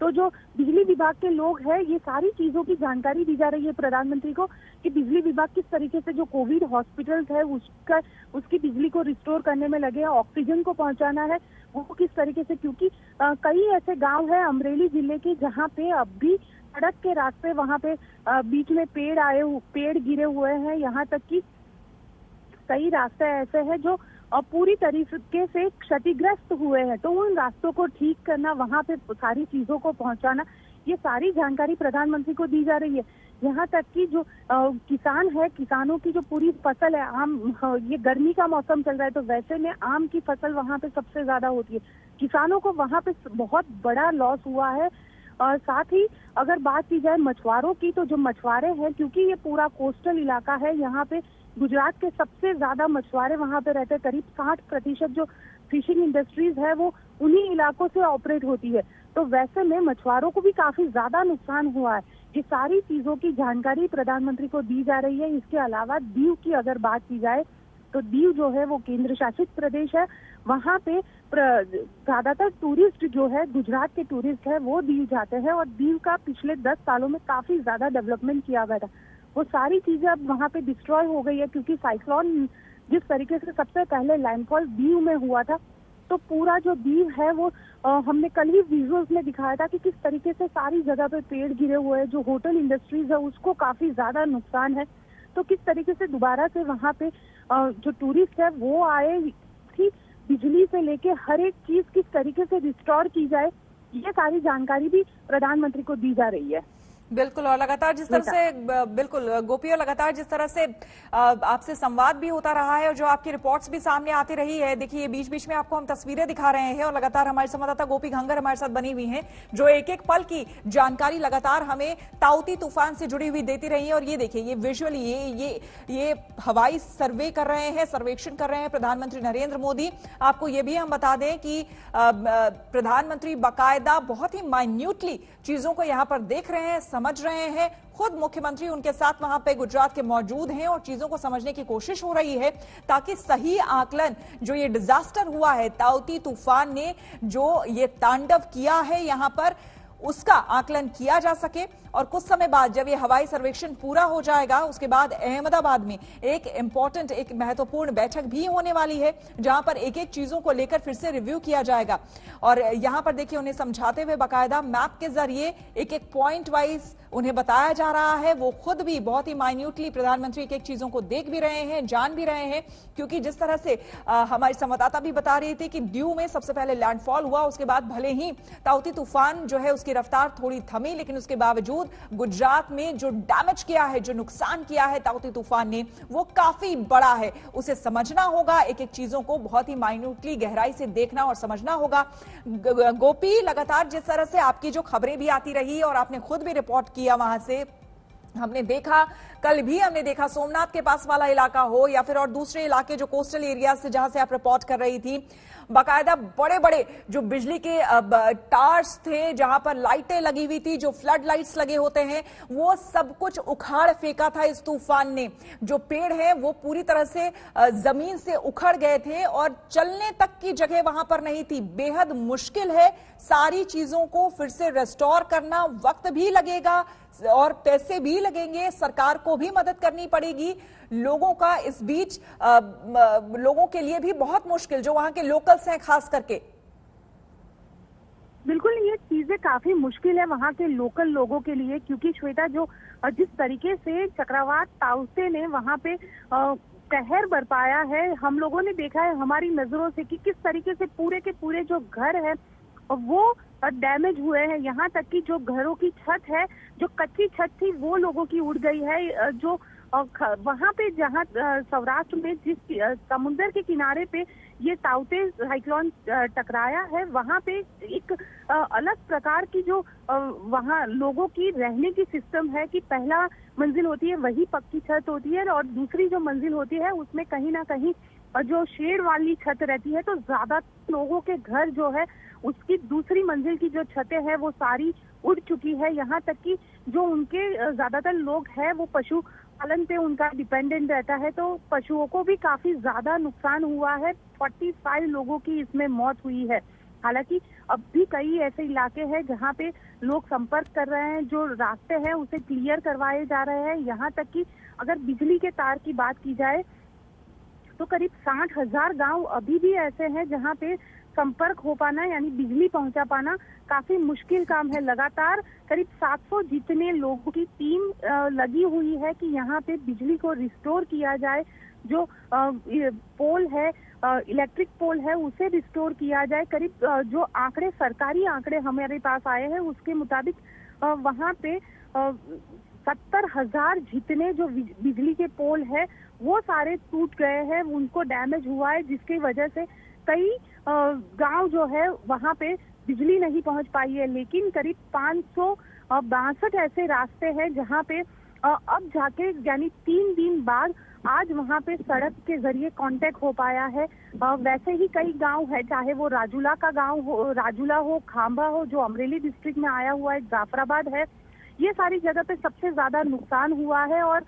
तो जो बिजली विभाग के लोग हैं, ये सारी चीजों की जानकारी दी जा रही है प्रधानमंत्री को कि बिजली विभाग किस तरीके से जो कोविड हॉस्पिटल्स है उसकी बिजली को रिस्टोर करने में लगे हैं, ऑक्सीजन को पहुंचाना है वो किस तरीके से। क्योंकि कई ऐसे गांव हैं अमरेली जिले के जहां पे अब भी सड़क के रास्ते वहां पे बीच में पेड़ गिरे हुए हैं। यहाँ तक कि कई रास्ते ऐसे हैं जो पूरी तरीके से क्षतिग्रस्त हुए हैं। तो उन रास्तों को ठीक करना, वहां पे सारी चीजों को पहुंचाना, ये सारी जानकारी प्रधानमंत्री को दी जा रही है। यहाँ तक कि जो किसान है, किसानों की जो पूरी फसल है, आम, ये गर्मी का मौसम चल रहा है तो वैसे में आम की फसल वहाँ पे सबसे ज्यादा होती है। किसानों को वहाँ पे बहुत बड़ा लॉस हुआ है। और साथ ही अगर बात की जाए मछुआरों की, तो जो मछुआरे हैं, क्योंकि ये पूरा कोस्टल इलाका है, यहाँ पे गुजरात के सबसे ज्यादा मछुआरे वहाँ पे रहते हैं। करीब 60% जो फिशिंग इंडस्ट्रीज है वो उन्हीं इलाकों से ऑपरेट होती है। तो वैसे में मछुआरों को भी काफी ज्यादा नुकसान हुआ है। ये सारी चीजों की जानकारी प्रधानमंत्री को दी जा रही है। इसके अलावा दीव की अगर बात की जाए तो दीव जो है वो केंद्र शासित प्रदेश है। वहाँ पे ज्यादातर टूरिस्ट जो है, गुजरात के टूरिस्ट है, वो दीव जाते हैं। और दीव का पिछले 10 सालों में काफी ज्यादा डेवलपमेंट किया गया था। वो सारी चीजें अब वहाँ पे डिस्ट्रॉय हो गई है क्योंकि साइक्लोन जिस तरीके से सबसे पहले लैंडफॉल दीव में हुआ था, तो पूरा जो दीव है वो हमने कल ही विजुअल्स में दिखाया था कि किस तरीके से सारी जगह पे पेड़ गिरे हुए हैं। जो होटल इंडस्ट्रीज है उसको काफी ज्यादा नुकसान है। तो किस तरीके से दोबारा से वहाँ पे जो टूरिस्ट है वो आए, कि बिजली से लेके हर एक चीज किस तरीके से रिस्टोर की जाए, ये सारी जानकारी भी प्रधानमंत्री को दी जा रही है। बिल्कुल, और लगातार जिस तरह से, बिल्कुल गोपी, और लगातार जिस तरह से आपसे संवाद भी होता रहा है और जो आपकी रिपोर्ट्स भी सामने आती रही है। देखिए, बीच बीच में आपको हम तस्वीरें दिखा रहे हैं और लगातार हमारे संवाददाता गोपी घंगर हमारे साथ बनी हुई हैं, जो एक एक पल की जानकारी लगातार हमें ताउती तूफान से जुड़ी हुई देती रही है। और ये देखिए, ये विजुअली ये हवाई सर्वे कर रहे हैं, सर्वेक्षण कर रहे हैं प्रधानमंत्री नरेंद्र मोदी। आपको ये भी हम बता दें कि प्रधानमंत्री बाकायदा बहुत ही माइन्यूटली चीजों को यहाँ पर देख रहे हैं, समझ रहे हैं। खुद मुख्यमंत्री उनके साथ वहां पे गुजरात के मौजूद हैं और चीजों को समझने की कोशिश हो रही है ताकि सही आकलन, जो ये डिजास्टर हुआ है, ताउती तूफान ने जो ये तांडव किया है यहाँ पर, उसका आकलन किया जा सके और कुछ समय बाद जब ये हवाई सर्वेक्षण पूरा हो जाएगा उसके बाद अहमदाबाद में एक इंपॉर्टेंट, एक महत्वपूर्ण बैठक भी होने वाली है, जहां पर एक एक चीजों को लेकर फिर से रिव्यू किया जाएगा। और यहां पर देखिए उन्हें समझाते हुए बाकायदा मैप के जरिए एक एक पॉइंट वाइज उन्हें बताया जा रहा है। वो खुद भी बहुत ही माइन्यूटली प्रधानमंत्री एक एक चीजों को देख भी रहे हैं, जान भी रहे हैं, क्योंकि जिस तरह से हमारी संवाददाता भी बता रही थी कि ड्यू में सबसे पहले लैंडफॉल हुआ, उसके बाद भले ही ताउती तूफान जो है उसकी रफ्तार थोड़ी थमी, लेकिन उसके बावजूद गुजरात में जो डैमेज किया है, जो नुकसान किया है ताउती तूफान ने, वो काफी बड़ा है। उसे समझना होगा, एक एक चीजों को बहुत ही माइन्यूटली गहराई से देखना और समझना होगा। गोपी, लगातार जिस तरह से आपकी जो खबरें भी आती रही और आपने खुद भी रिपोर्ट किया वहां से, हमने देखा, कल भी हमने देखा सोमनाथ के पास वाला इलाका हो या फिर और दूसरे इलाके जो कोस्टल एरिया से जहां से आप रिपोर्ट कर रही थी, बाकायदा बड़े बड़े जो बिजली के टावर्स थे, जहां पर लाइटें लगी हुई थी, जो फ्लड लाइट्स लगे होते हैं, वो सब कुछ उखाड़ फेंका था इस तूफान ने। जो पेड़ हैं वो पूरी तरह से जमीन से उखड़ गए थे और चलने तक की जगह वहां पर नहीं थी। बेहद मुश्किल है सारी चीजों को फिर से रेस्टोर करना, वक्त भी लगेगा और पैसे भी लगेंगे, सरकार को भी मदद करनी पड़ेगी। लोगों का इस बीच लोगों के लिए भी बहुत मुश्किल, जो वहां के लोकल्स हैं खास करके। बिल्कुल, ये चीजें काफी मुश्किल है वहाँ के लोकल लोगों के लिए, क्योंकि श्वेता जो जिस तरीके से चक्रवात ताउते ने वहाँ पे कहर बरपाया है, हम लोगों ने देखा है हमारी नजरों से कि किस तरीके से पूरे के पूरे जो घर है वो डैमेज हुए हैं। यहाँ तक कि जो घरों की छत है, जो कच्ची छत थी, वो लोगों की उड़ गई है। जो वहाँ पे जहाँ सौराष्ट्र में जिस समुद्र के किनारे पे ये ताउते साइक्लोन टकराया है, वहाँ पे एक अलग प्रकार की जो वहाँ लोगों की रहने की सिस्टम है कि पहला मंजिल होती है वही पक्की छत होती है और दूसरी जो मंजिल होती है उसमें कहीं ना कहीं जो शेड वाली छत रहती है। तो ज्यादा लोगों के घर जो है उसकी दूसरी मंजिल की जो छतें हैं वो सारी उड़ चुकी है। यहाँ तक कि जो उनके ज्यादातर लोग हैं वो पशु पालन पे उनका डिपेंडेंट रहता है, तो पशुओं को भी काफी ज्यादा नुकसान हुआ है। 45 लोगों की इसमें मौत हुई है। हालांकि अब भी कई ऐसे इलाके हैं जहाँ पे लोग संपर्क कर रहे हैं, जो रास्ते हैं उसे क्लियर करवाए जा रहे हैं। यहाँ तक कि अगर बिजली के तार की बात की जाए तो करीब 60,000 गांव अभी भी ऐसे हैं जहाँ पे संपर्क हो पाना यानी बिजली पहुंचा पाना काफी मुश्किल काम है। लगातार करीब 700 जितने लोगों की टीम लगी हुई है कि यहाँ पे बिजली को रिस्टोर किया जाए। जो पोल है, इलेक्ट्रिक पोल है, उसे रिस्टोर किया जाए। करीब जो आंकड़े, सरकारी आंकड़े हमारे पास आए हैं उसके मुताबिक वहाँ पे 70,000 जितने जो बिजली के पोल है वो सारे टूट गए हैं, उनको डैमेज हुआ है, जिसकी वजह से कई गांव जो है वहाँ पे बिजली नहीं पहुंच पाई है। लेकिन करीब 562 ऐसे रास्ते हैं जहाँ पे अब जाके यानी 3 दिन बाद आज वहाँ पे सड़क के जरिए कांटेक्ट हो पाया है। वैसे ही कई गांव है, चाहे वो राजूला का गांव हो, राजूला हो, खांबा हो, जो अमरेली डिस्ट्रिक्ट में आया हुआ है, जाफराबाद है, ये सारी जगह पे सबसे ज्यादा नुकसान हुआ है। और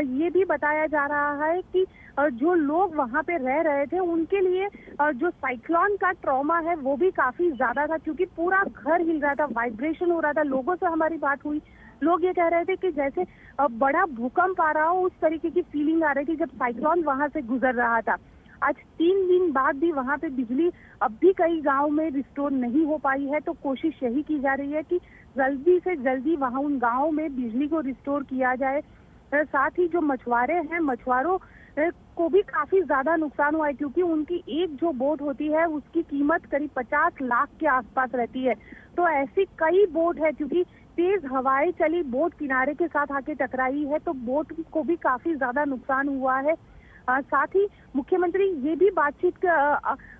ये भी बताया जा रहा है कि जो लोग वहाँ पे रह रहे थे उनके लिए जो साइक्लोन का ट्रॉमा है वो भी काफी ज्यादा था, क्योंकि पूरा घर हिल रहा था, वाइब्रेशन हो रहा था। लोगों से हमारी बात हुई, लोग ये कह रहे थे कि जैसे बड़ा भूकंप आ रहा हो, उस तरीके की फीलिंग आ रही थी जब साइक्लोन वहां से गुजर रहा था। आज 3 दिन बाद भी वहां पे बिजली अब भी कई गांव में रिस्टोर नहीं हो पाई है, तो कोशिश यही की जा रही है कि जल्दी से जल्दी वहां उन गांवों में बिजली को रिस्टोर किया जाए। साथ ही जो मछुआरे हैं, मछुआरों को भी काफी ज्यादा नुकसान हुआ है, क्योंकि उनकी एक जो बोट होती है उसकी कीमत करीब 50 लाख के आसपास रहती है। तो ऐसी कई बोट है, क्योंकि तेज हवाएं चली, बोट किनारे के साथ आके टकराई है, तो बोट को भी काफी ज्यादा नुकसान हुआ है। साथ ही मुख्यमंत्री ये भी बातचीत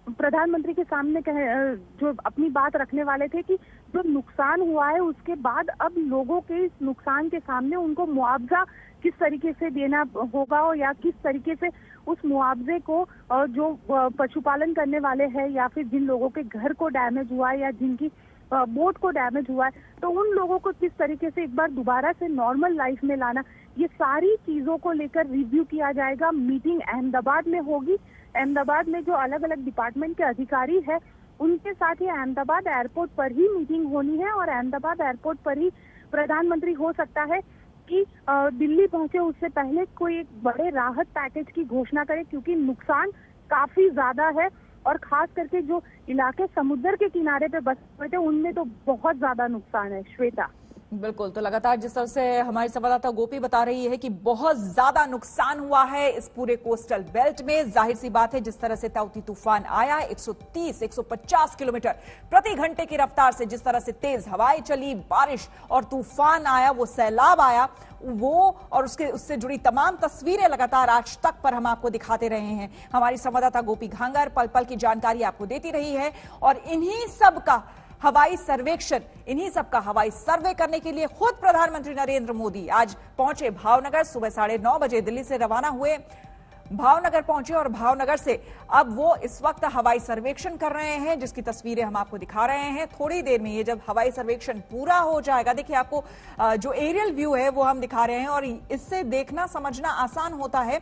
प्रधानमंत्री के सामने जो अपनी बात रखने वाले थे कि जो नुकसान हुआ है उसके बाद अब लोगों के इस नुकसान के सामने उनको मुआवजा किस तरीके से देना होगा, और या किस तरीके से उस मुआवजे को जो पशुपालन करने वाले हैं या फिर जिन लोगों के घर को डैमेज हुआ है या जिनकी बोट को डैमेज हुआ है, तो उन लोगों को किस तरीके से एक बार दोबारा से नॉर्मल लाइफ में लाना, ये सारी चीजों को लेकर रिव्यू किया जाएगा। मीटिंग अहमदाबाद में होगी। अहमदाबाद में जो अलग अलग डिपार्टमेंट के अधिकारी है उनके साथ ही अहमदाबाद एयरपोर्ट पर ही मीटिंग होनी है और अहमदाबाद एयरपोर्ट पर ही प्रधानमंत्री हो सकता है कि दिल्ली पहुंचे उससे पहले कोई एक बड़े राहत पैकेज की घोषणा करे, क्योंकि नुकसान काफी ज्यादा है और खास करके जो इलाके समुद्र के किनारे पे बसे हुए थे उनमें तो बहुत ज्यादा नुकसान है। श्वेता, बिल्कुल, तो लगातार जिस तरह से हमारी संवाददाता गोपी बता रही है कि बहुत ज्यादा नुकसान हुआ है इस पूरे कोस्टल बेल्ट में। जाहिर सी बात है, जिस तरह से ताउती तूफान आया, 130-150 किलोमीटर प्रति घंटे की रफ्तार से जिस तरह से तेज हवाएं चली, बारिश और तूफान आया, वो सैलाब आया, वो और उससे जुड़ी तमाम तस्वीरें लगातार आज तक पर हम आपको दिखाते रहे हैं। हमारी संवाददाता गोपी घांगर पल पल की जानकारी आपको देती रही है और इन्हीं सब का हवाई सर्वेक्षण, इन्हीं सब का हवाई सर्वे करने के लिए खुद प्रधानमंत्री नरेंद्र मोदी आज पहुंचे भावनगर। सुबह 9:30 बजे दिल्ली से रवाना हुए, भावनगर पहुंचे और भावनगर से अब वो इस वक्त हवाई सर्वेक्षण कर रहे हैं, जिसकी तस्वीरें हम आपको दिखा रहे हैं। थोड़ी देर में ये जब हवाई सर्वेक्षण पूरा हो जाएगा, देखिए आपको जो एरियल व्यू है वो हम दिखा रहे हैं और इससे देखना समझना आसान होता है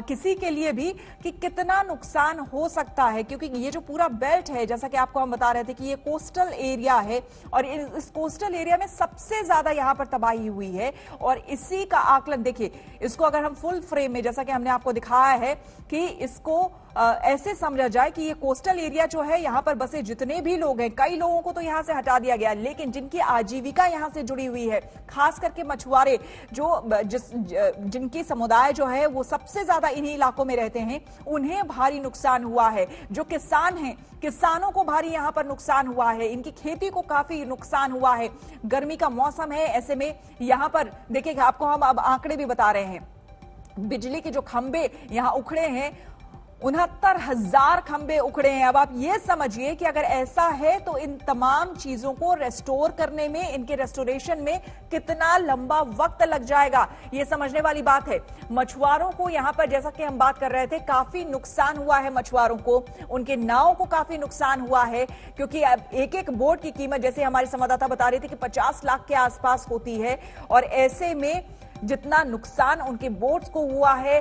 किसी के लिए भी कि कितना नुकसान हो सकता है, क्योंकि ये जो पूरा बेल्ट है, जैसा कि आपको हम बता रहे थे कि ये कोस्टल एरिया है और इस कोस्टल एरिया में सबसे ज्यादा यहां पर तबाही हुई है। और इसी का आकलन देखिए, इसको अगर हम फुल फ्रेम में, जैसा कि हमने आपको दिखाया है कि इसको ऐसे समझा जाए कि ये कोस्टल एरिया जो है, यहां पर बसे जितने भी लोग हैं, कई लोगों को तो यहां से हटा दिया गया, लेकिन जिनकी आजीविका यहां से जुड़ी हुई है, खास करके मछुआरे जिनकी समुदाय जो है वो सबसे ज्यादा इन्हीं इलाकों में रहते हैं, उन्हें भारी नुकसान हुआ है। जो किसान हैं, किसानों को भारी यहां पर नुकसान हुआ है, इनकी खेती को काफी नुकसान हुआ है। गर्मी का मौसम है, ऐसे में यहां पर देखिए आपको हम अब आंकड़े भी बता रहे हैं, बिजली के जो खंभे यहां उखड़े हैं, 69,000 खंभे उखड़े हैं। अब आप ये समझिए कि अगर ऐसा है तो इन तमाम चीजों को रेस्टोर करने में, इनके रेस्टोरेशन में कितना लंबा वक्त लग जाएगा, ये समझने वाली बात है। मछुआरों को यहां पर, जैसा कि हम बात कर रहे थे, काफी नुकसान हुआ है मछुआरों को, उनके नाव को काफी नुकसान हुआ है, क्योंकि अब एक एक बोट की कीमत, जैसे हमारी संवाददाता बता रही थी, कि 50 लाख के आसपास होती है। और ऐसे में जितना नुकसान उनके बोट्स को हुआ है,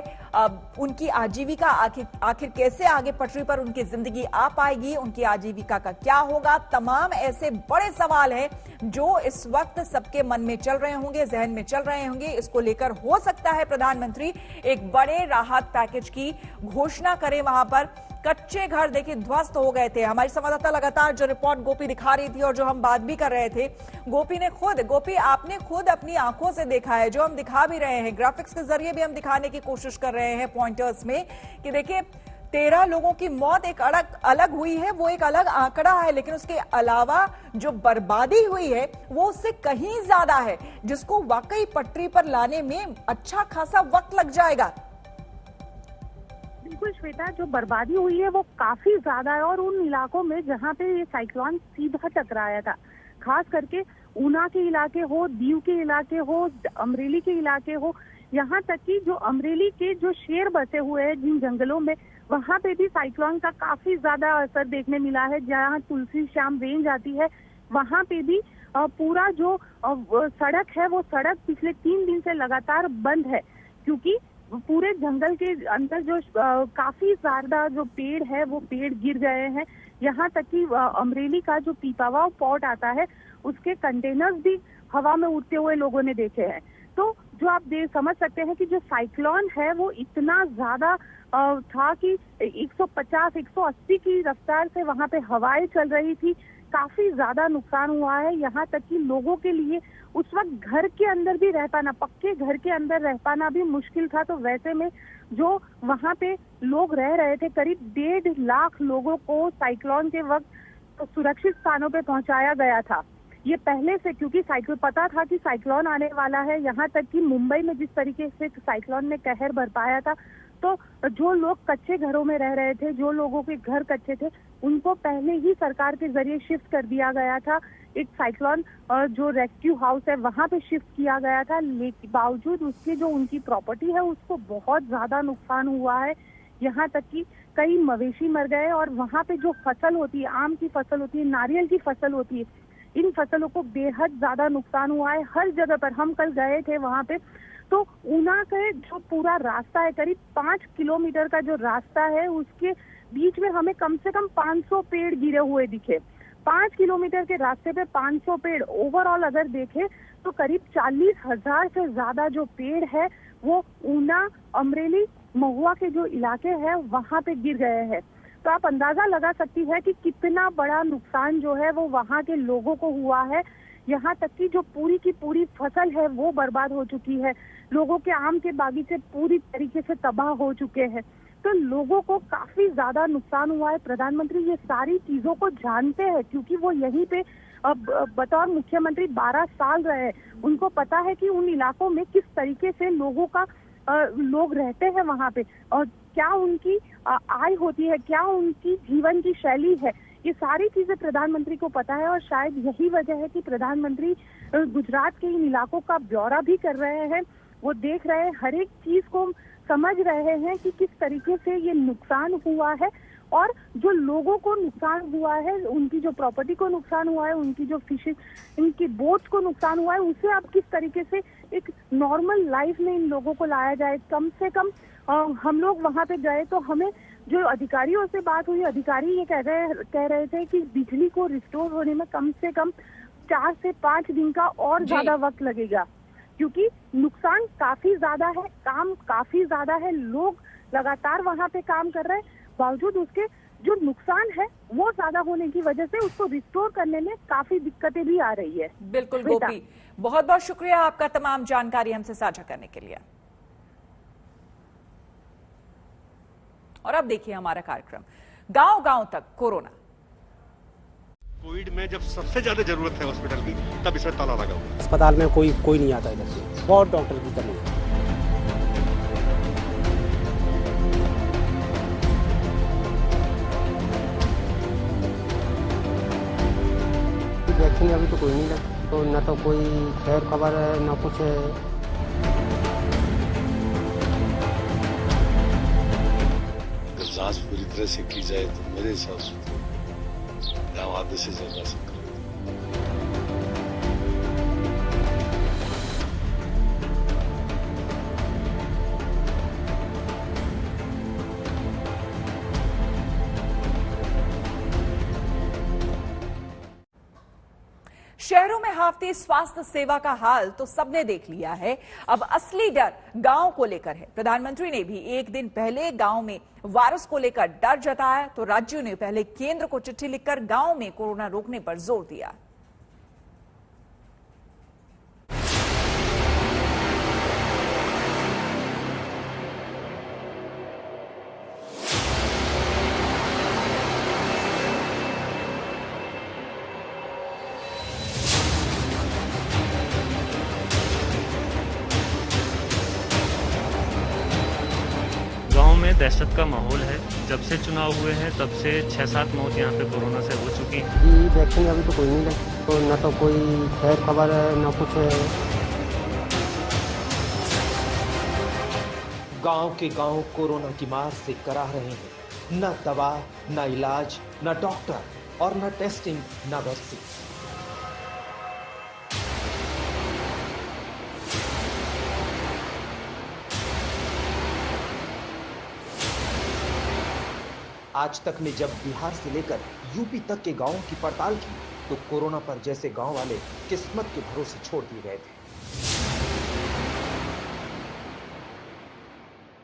उनकी आजीविका आखिर कैसे आगे पटरी पर उनकी जिंदगी आ पाएगी, उनकी आजीविका का क्या होगा, तमाम ऐसे बड़े सवाल हैं जो इस वक्त सबके मन में चल रहे होंगे, जहन में चल रहे होंगे। इसको लेकर हो सकता है प्रधानमंत्री एक बड़े राहत पैकेज की घोषणा करें। वहां पर कच्चे घर देखिए ध्वस्त हो गए थे। हमारी संवाददाता लगातार जो रिपोर्ट गोपी दिखा रही थी और जो हम बात भी कर रहे थे, गोपी आपने खुद अपनी आंखों से देखा है, जो हम दिखा भी रहे हैं, ग्राफिक्स के जरिए भी हम दिखाने की कोशिश कर रहे हैं पॉइंटर्स में, कि देखिए 13 लोगों की मौत एक अलग हुई है, वो एक अलग आंकड़ा है, लेकिन उसके अलावा जो बर्बादी हुई है वो उससे कहीं ज्यादा है, जिसको वाकई पटरी पर लाने में अच्छा खासा वक्त लग जाएगा। बिल्कुल श्वेता, जो बर्बादी हुई है वो काफी ज्यादा है और उन इलाकों में जहाँ पे ये साइक्लोन सीधा टकराया था, खास करके ऊना के इलाके हो, दीव के इलाके हो, अमरेली के इलाके हो, यहाँ तक कि जो अमरेली के जो शेर बसे हुए हैं जिन जंगलों में, वहाँ पे भी साइक्लोन का काफी ज्यादा असर देखने मिला है। जहाँ तुलसी श्याम रेंज आती है, वहाँ पे भी पूरा जो सड़क है वो सड़क पिछले 3 दिन से लगातार बंद है, क्योंकि पूरे जंगल के अंदर जो काफी ज्यादा जो पेड़ है वो पेड़ गिर गए हैं। यहाँ तक कि अमरेली का जो पीपावाव पोर्ट आता है उसके कंटेनर्स भी हवा में उड़ते हुए लोगों ने देखे हैं। तो जो आप समझ सकते हैं कि जो साइक्लोन है वो इतना ज्यादा था कि 150-180 की रफ्तार से वहां पे हवाएं चल रही थी, काफी ज्यादा नुकसान हुआ है। यहाँ तक कि लोगों के लिए उस वक्त घर के अंदर भी रह पाना, पक्के घर के अंदर रह पाना भी मुश्किल था। तो वैसे में जो वहाँ पे लोग रह रहे थे, करीब 1.5 लाख लोगों को साइक्लोन के वक्त सुरक्षित स्थानों पे पहुंचाया गया था। ये पहले से, क्योंकि पता था कि साइक्लोन आने वाला है। यहाँ तक कि मुंबई में जिस तरीके से साइक्लोन ने कहर बरपाया था, तो जो लोग कच्चे घरों में रह रहे थे, जो लोगों के घर कच्चे थे, उनको पहले ही सरकार के जरिए शिफ्ट कर दिया गया था। एक साइक्लोन जो रेस्क्यू हाउस है वहां पे शिफ्ट किया गया था, लेकिन बावजूद उसके जो उनकी प्रॉपर्टी है उसको बहुत ज्यादा नुकसान हुआ है। यहाँ तक कि कई मवेशी मर गए और वहाँ पे जो फसल होती है, आम की फसल होती है, नारियल की फसल होती है, इन फसलों को बेहद ज्यादा नुकसान हुआ है हर जगह पर। हम कल गए थे वहाँ पे, तो ऊना का जो पूरा रास्ता है, करीब 5 किलोमीटर का जो रास्ता है, उसके बीच में हमें कम से कम 500 पेड़ गिरे हुए दिखे। 5 किलोमीटर के रास्ते पे 500 पेड़, ओवरऑल अगर देखें तो करीब 40,000 से ज्यादा जो पेड़ है वो ऊना, अमरेली, महुआ के जो इलाके हैं वहां पे गिर गए हैं। तो आप अंदाजा लगा सकती है कि कितना बड़ा नुकसान जो है वो वहां के लोगों को हुआ है। यहाँ तक कि जो पूरी की पूरी फसल है वो बर्बाद हो चुकी है, लोगों के आम के बागीचे पूरी तरीके से तबाह हो चुके हैं। तो लोगों को काफी ज्यादा नुकसान हुआ है। प्रधानमंत्री ये सारी चीजों को जानते हैं क्योंकि वो यहीं पे अब बतौर मुख्यमंत्री 12 साल रहे। उनको पता है कि उन इलाकों में किस तरीके से लोगों का लोग रहते हैं वहाँ पे और क्या उनकी आय होती है, क्या उनकी जीवन की शैली है, ये सारी चीजें प्रधानमंत्री को पता है। और शायद यही वजह है कि प्रधानमंत्री गुजरात के इन इलाकों का ब्यौरा भी कर रहे हैं। वो देख रहे हैं, हर एक चीज को समझ रहे हैं कि किस तरीके से ये नुकसान हुआ है और जो लोगों को नुकसान हुआ है, उनकी जो प्रॉपर्टी को नुकसान हुआ है, उनकी जो फिशिंग, इनकी बोट्स को नुकसान हुआ है, उसे अब किस तरीके से एक नॉर्मल लाइफ में इन लोगों को लाया जाए। कम से कम हम लोग वहां पे गए तो हमें जो अधिकारियों से बात हुई, अधिकारी ये कह रहे थे कि बिजली को रिस्टोर होने में कम से कम 4 से 5 दिन का और ज्यादा वक्त लगेगा क्योंकि नुकसान काफी ज्यादा है, काम काफी ज्यादा है, लोग लगातार वहां पे काम कर रहे हैं, बावजूद उसके जो नुकसान है वो ज्यादा होने की वजह से उसको रिस्टोर करने में काफी दिक्कतें भी आ रही है। बिल्कुल गोपी, बहुत बहुत शुक्रिया आपका तमाम जानकारी हमसे साझा करने के लिए। और अब देखिए हमारा कार्यक्रम गांव गांव तक कोरोना। कोविड में जब सबसे ज्यादा जरूरत है हॉस्पिटल की, तब इसमें ताला लगा हुआ। अस्पताल में कोई नहीं आता इधर से, बहुत डॉक्टर की कमी है। वैक्सीन अभी तो कोई नहीं लगा, तो न तो कोई खैर खबर है न कुछ है। जांच पूरी तरह से की जाए तो मेरे हिसाब से गाँव आधे से ज्यादा संक्रमित। शहरों में हाफती स्वास्थ्य सेवा का हाल तो सबने देख लिया है, अब असली डर गांव को लेकर है। प्रधानमंत्री ने भी एक दिन पहले गांव में वायरस को लेकर डर जताया तो राज्यों ने पहले केंद्र को चिट्ठी लिखकर गांव में कोरोना रोकने पर जोर दिया। दहशत का माहौल है। जब से चुनाव हुए हैं तब से 6-7 मौत यहाँ पे कोरोना से हो चुकी हैं। वैक्सीन अभी तो कोई नहीं लगा, तो न तो कोई खैर खबर है न कुछ है। गांव के गांव कोरोना की मार से कराह रहे हैं। न दवा, न इलाज, न डॉक्टर और न टेस्टिंग, न वैक्सीन। आज तक ने जब बिहार से लेकर यूपी तक के गांवों की पड़ताल की तो कोरोना पर जैसे गांव वाले किस्मत के भरोसे छोड़ दिए गए थे।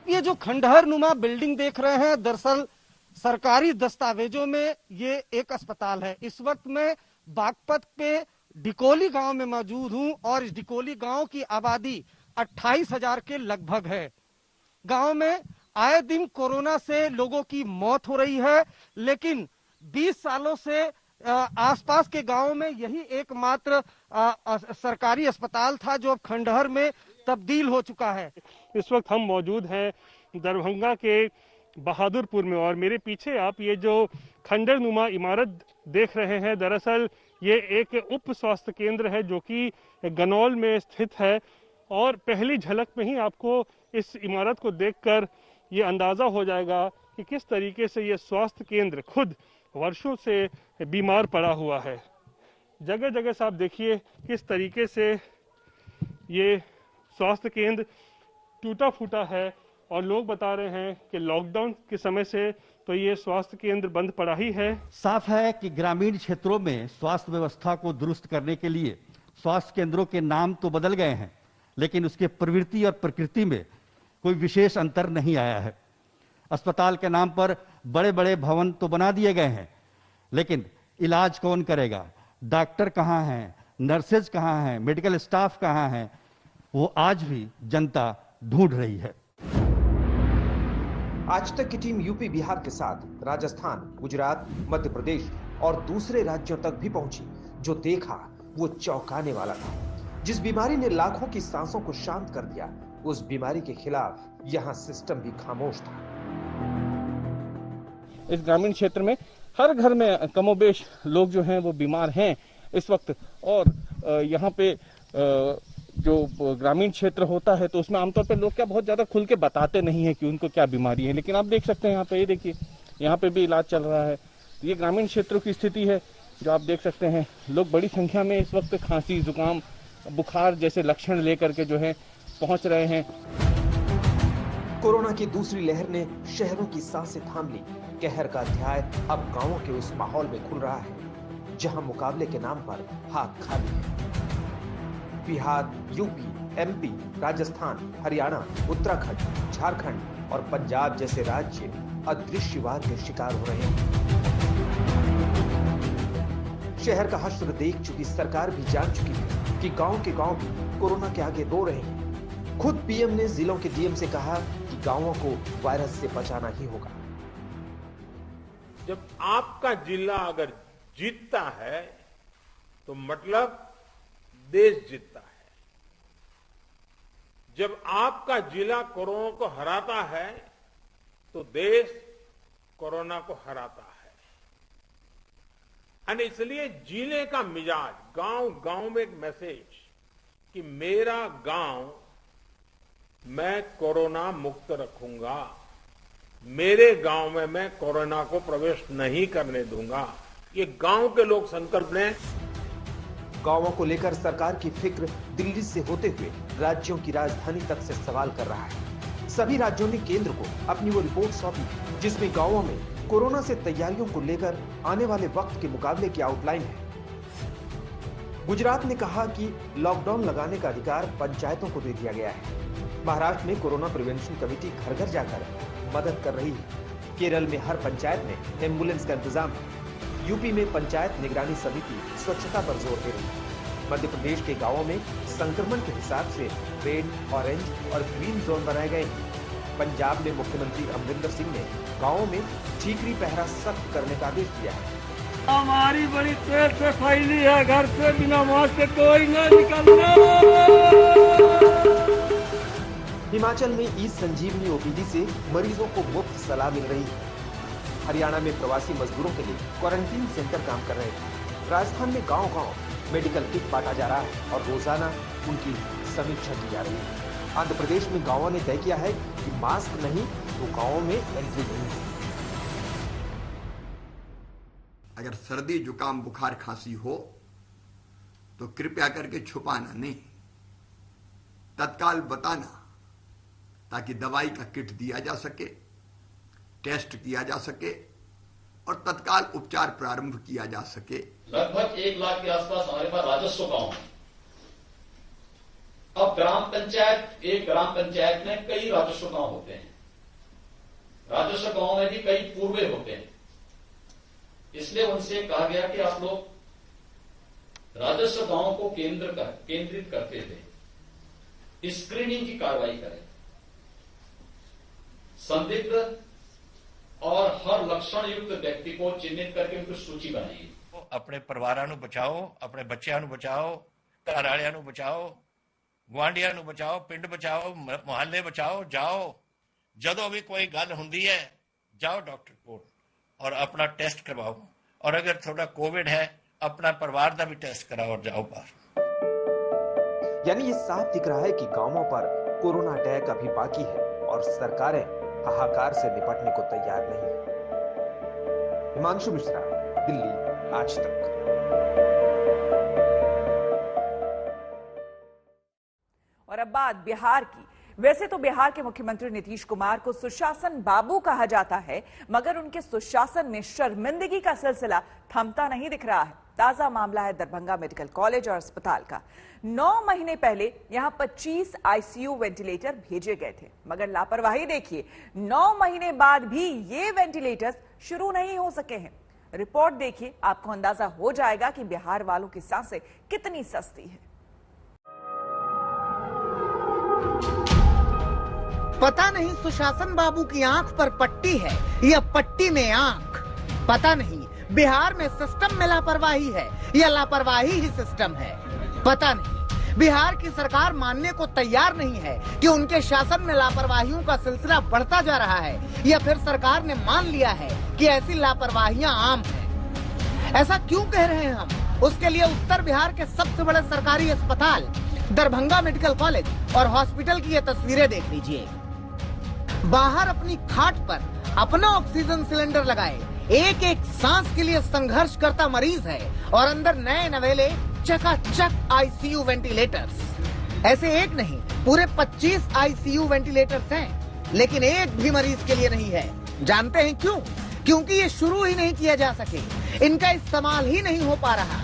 ये जो खंडहर नुमा बिल्डिंग देख रहे हैं, दरअसल सरकारी दस्तावेजों में ये एक अस्पताल है। इस वक्त मैं बागपत पे डिकोली गांव में मौजूद हूं और इस डिकोली गांव की आबादी 28,000 के लगभग है। गांव में आए दिन कोरोना से लोगों की मौत हो रही है, लेकिन 20 सालों से आसपास के गांवों में यही एकमात्र सरकारी अस्पताल था जो अब खंडहर में तब्दील हो चुका है। इस वक्त हम मौजूद हैं दरभंगा के बहादुरपुर में और मेरे पीछे आप ये जो खंडहर नुमा इमारत देख रहे हैं, दरअसल ये एक उप स्वास्थ्य केंद्र है जो कि गनौल में स्थित है। और पहली झलक में ही आपको इस इमारत को देखकर ये अंदाजा हो जाएगा कि किस तरीके से ये स्वास्थ्य केंद्र खुद वर्षों से बीमार पड़ा हुआ है। जगह जगह से आप देखिए किस तरीके से ये स्वास्थ्य केंद्र टूटा फूटा है और लोग बता रहे हैं कि लॉकडाउन के समय से तो ये स्वास्थ्य केंद्र बंद पड़ा ही है। साफ है कि ग्रामीण क्षेत्रों में स्वास्थ्य व्यवस्था को दुरुस्त करने के लिए स्वास्थ्य केंद्रों के नाम तो बदल गए हैं, लेकिन उसके प्रवृत्ति और प्रकृति में कोई विशेष अंतर नहीं आया है। अस्पताल के नाम पर बड़े बड़े भवन तो बना दिए गए हैं, लेकिन इलाज कौन करेगा? डॉक्टर कहाँ हैं, नर्सेज कहाँ हैं, मेडिकल स्टाफ कहाँ हैं, वो आज भी जनता ढूंढ रही है। आज तक की टीम यूपी बिहार के साथ राजस्थान, गुजरात, मध्य प्रदेश और दूसरे राज्यों तक भी पहुंची। जो देखा वो चौंकाने वाला था। जिस बीमारी ने लाखों की सांसों को शांत कर दिया, उस बीमारी के खिलाफ यहाँ सिस्टम भी खामोश था। इस ग्रामीण क्षेत्र में हर घर में कमोबेश लोग जो हैं वो बीमार हैं इस वक्त। और यहाँ पे जो ग्रामीण क्षेत्र होता है तो उसमें आमतौर पर लोग क्या बहुत ज्यादा खुल के बताते नहीं है कि उनको क्या बीमारी है, लेकिन आप देख सकते हैं यहाँ पे, ये देखिए यहाँ पे भी इलाज चल रहा है। ये ग्रामीण क्षेत्रों की स्थिति है जो आप देख सकते हैं। लोग बड़ी संख्या में इस वक्त खांसी, जुकाम, बुखार जैसे लक्षण लेकर के जो है पहुंच रहे हैं। कोरोना की दूसरी लहर ने शहरों की सांसें थाम ली। कहर का अध्याय अब गांवों के उस माहौल में खुल रहा है जहां मुकाबले के नाम पर हाथ खाली है। बिहार, यूपी, एमपी, राजस्थान, हरियाणा, उत्तराखंड, झारखंड और पंजाब जैसे राज्य अदृश्यवाद के शिकार हो रहे हैं। शहर का हश्र देख चुकी सरकार भी जान चुकी है कि गांव के गांव भी कोरोना के आगे रो रहे हैं। खुद पीएम ने जिलों के डीएम से कहा कि गांवों को वायरस से बचाना ही होगा। जब आपका जिला अगर जीतता है तो मतलब देश जीतता है। जब आपका जिला कोरोना को हराता है तो देश कोरोना को हराता है। और इसलिए जिले का मिजाज, गांव गांव में एक मैसेज कि मेरा गांव मैं कोरोना मुक्त रखूंगा, मेरे गांव में मैं कोरोना को प्रवेश नहीं करने दूंगा, ये गांव के लोग संकल्प लें। गांवों को लेकर सरकार की फिक्र दिल्ली से होते हुए राज्यों की राजधानी तक से सवाल कर रहा है। सभी राज्यों ने केंद्र को अपनी वो रिपोर्ट सौंपी जिसमें गांवों में कोरोना से तैयारियों को लेकर आने वाले वक्त के मुकाबले की आउटलाइन है। गुजरात ने कहा कि लॉकडाउन लगाने का अधिकार पंचायतों को दे दिया गया है। महाराष्ट्र में कोरोना प्रिवेंशन कमेटी घर घर जाकर मदद कर रही है। केरल में हर पंचायत में एम्बुलेंस का इंतजाम है। यूपी में पंचायत निगरानी समिति स्वच्छता पर जोर दे रही है। मध्य प्रदेश के गांवों में संक्रमण के हिसाब से रेड, ऑरेंज और ग्रीन जोन बनाए गए हैं। पंजाब में मुख्यमंत्री अमरिंदर सिंह ने गांवों में ठीकरी पहरा सख्त करने का आदेश दिया है। हमारी बड़ी तेज से फैली है, घर से बिना मास्क के कोई न निकलना। हिमाचल में ई संजीवनी ओपीडी से मरीजों को मुफ्त सलाह मिल रही है। हरियाणा में प्रवासी मजदूरों के लिए क्वारंटीन सेंटर काम कर रहे हैं। राजस्थान में गांव-गांव मेडिकल किट बांटा जा रहा है और रोजाना उनकी समीक्षा की जा रही है। आंध्र प्रदेश में गांवों ने तय किया है कि मास्क नहीं तो गांवों में एंट्री नहीं है। अगर सर्दी, जुकाम, बुखार, खांसी हो तो कृपया करके छुपाना नहीं, तत्काल बताना, ताकि दवाई का किट दिया जा सके, टेस्ट किया जा सके और तत्काल उपचार प्रारंभ किया जा सके। लगभग 1 लाख के आसपास हमारे पास राजस्व गांव है। अब ग्राम पंचायत, एक ग्राम पंचायत में कई राजस्व गांव होते हैं। राजस्व गांव में भी कई पूर्वे होते हैं। इसलिए उनसे कहा गया कि आप लोग राजस्व गांव को केंद्रित करते थे, स्क्रीनिंग की कार्रवाई करें, संदिग्ध और हर लक्षण युक्त व्यक्ति को चिन्हित करके उनकी सूची बनाइए। अपने परिवारां ਨੂੰ ਬਚਾਓ, ਆਪਣੇ ਬੱਚਿਆਂ ਨੂੰ ਬਚਾਓ, ਘਰ ਵਾਲਿਆਂ ਨੂੰ ਬਚਾਓ, ਗੁਆਂਢੀਆਂ ਨੂੰ ਬਚਾਓ, ਪਿੰਡ ਬਚਾਓ, ਮੁਹੱਲੇ ਬਚਾਓ। ਜਾਓ, ਜਦੋਂ ਵੀ ਕੋਈ ਗੱਲ ਹੁੰਦੀ ਹੈ ਜਾਓ डॉक्टर ਕੋਲ और अपना टेस्ट करवाओ, और अगर थोड़ा कोविड है अपना परिवार का भी टेस्ट कराओ और जाओ बाहर। यानी ये साफ दिख रहा है कि गांवों पर कोरोना अटैक अभी बाकी है और सरकारें हाहाकार से निपटने को तैयार नहीं है। हिमांशु मिश्रा, दिल्ली, आज तक। और अब बात बिहार की। वैसे तो बिहार के मुख्यमंत्री नीतीश कुमार को सुशासन बाबू कहा जाता है, मगर उनके सुशासन में शर्मिंदगी का सिलसिला थमता नहीं दिख रहा है। ताजा मामला है दरभंगा मेडिकल कॉलेज और अस्पताल का। 9 महीने पहले यहां 25 आईसीयू वेंटिलेटर भेजे गए थे, मगर लापरवाही देखिए, 9 महीने बाद भी ये वेंटिलेटर्स शुरू नहीं हो सके हैं। रिपोर्ट देखिए, आपको अंदाजा हो जाएगा कि बिहार वालों की सांसें कितनी सस्ती है। पता नहीं सुशासन बाबू की आंख पर पट्टी है या पट्टी में आंख, पता नहीं बिहार में सिस्टम में लापरवाही है या लापरवाही ही सिस्टम है, पता नहीं। बिहार की सरकार मानने को तैयार नहीं है कि उनके शासन में लापरवाहियों का सिलसिला बढ़ता जा रहा है, या फिर सरकार ने मान लिया है कि ऐसी लापरवाहियां आम हैं। ऐसा क्यों कह रहे हैं हम? उसके लिए उत्तर बिहार के सबसे बड़े सरकारी अस्पताल दरभंगा मेडिकल कॉलेज और हॉस्पिटल की ये तस्वीरें देख लीजिए। बाहर अपनी खाट पर अपना ऑक्सीजन सिलेंडर लगाए एक एक सांस के लिए संघर्ष करता मरीज है, और अंदर नए नवेले चकाचक आईसीयू वेंटिलेटर्स। ऐसे एक नहीं, पूरे 25 आईसीयू वेंटिलेटर्स हैं, लेकिन एक भी मरीज के लिए नहीं है। जानते हैं क्यों? क्योंकि ये शुरू ही नहीं किया जा सके, इनका इस्तेमाल ही नहीं हो पा रहा।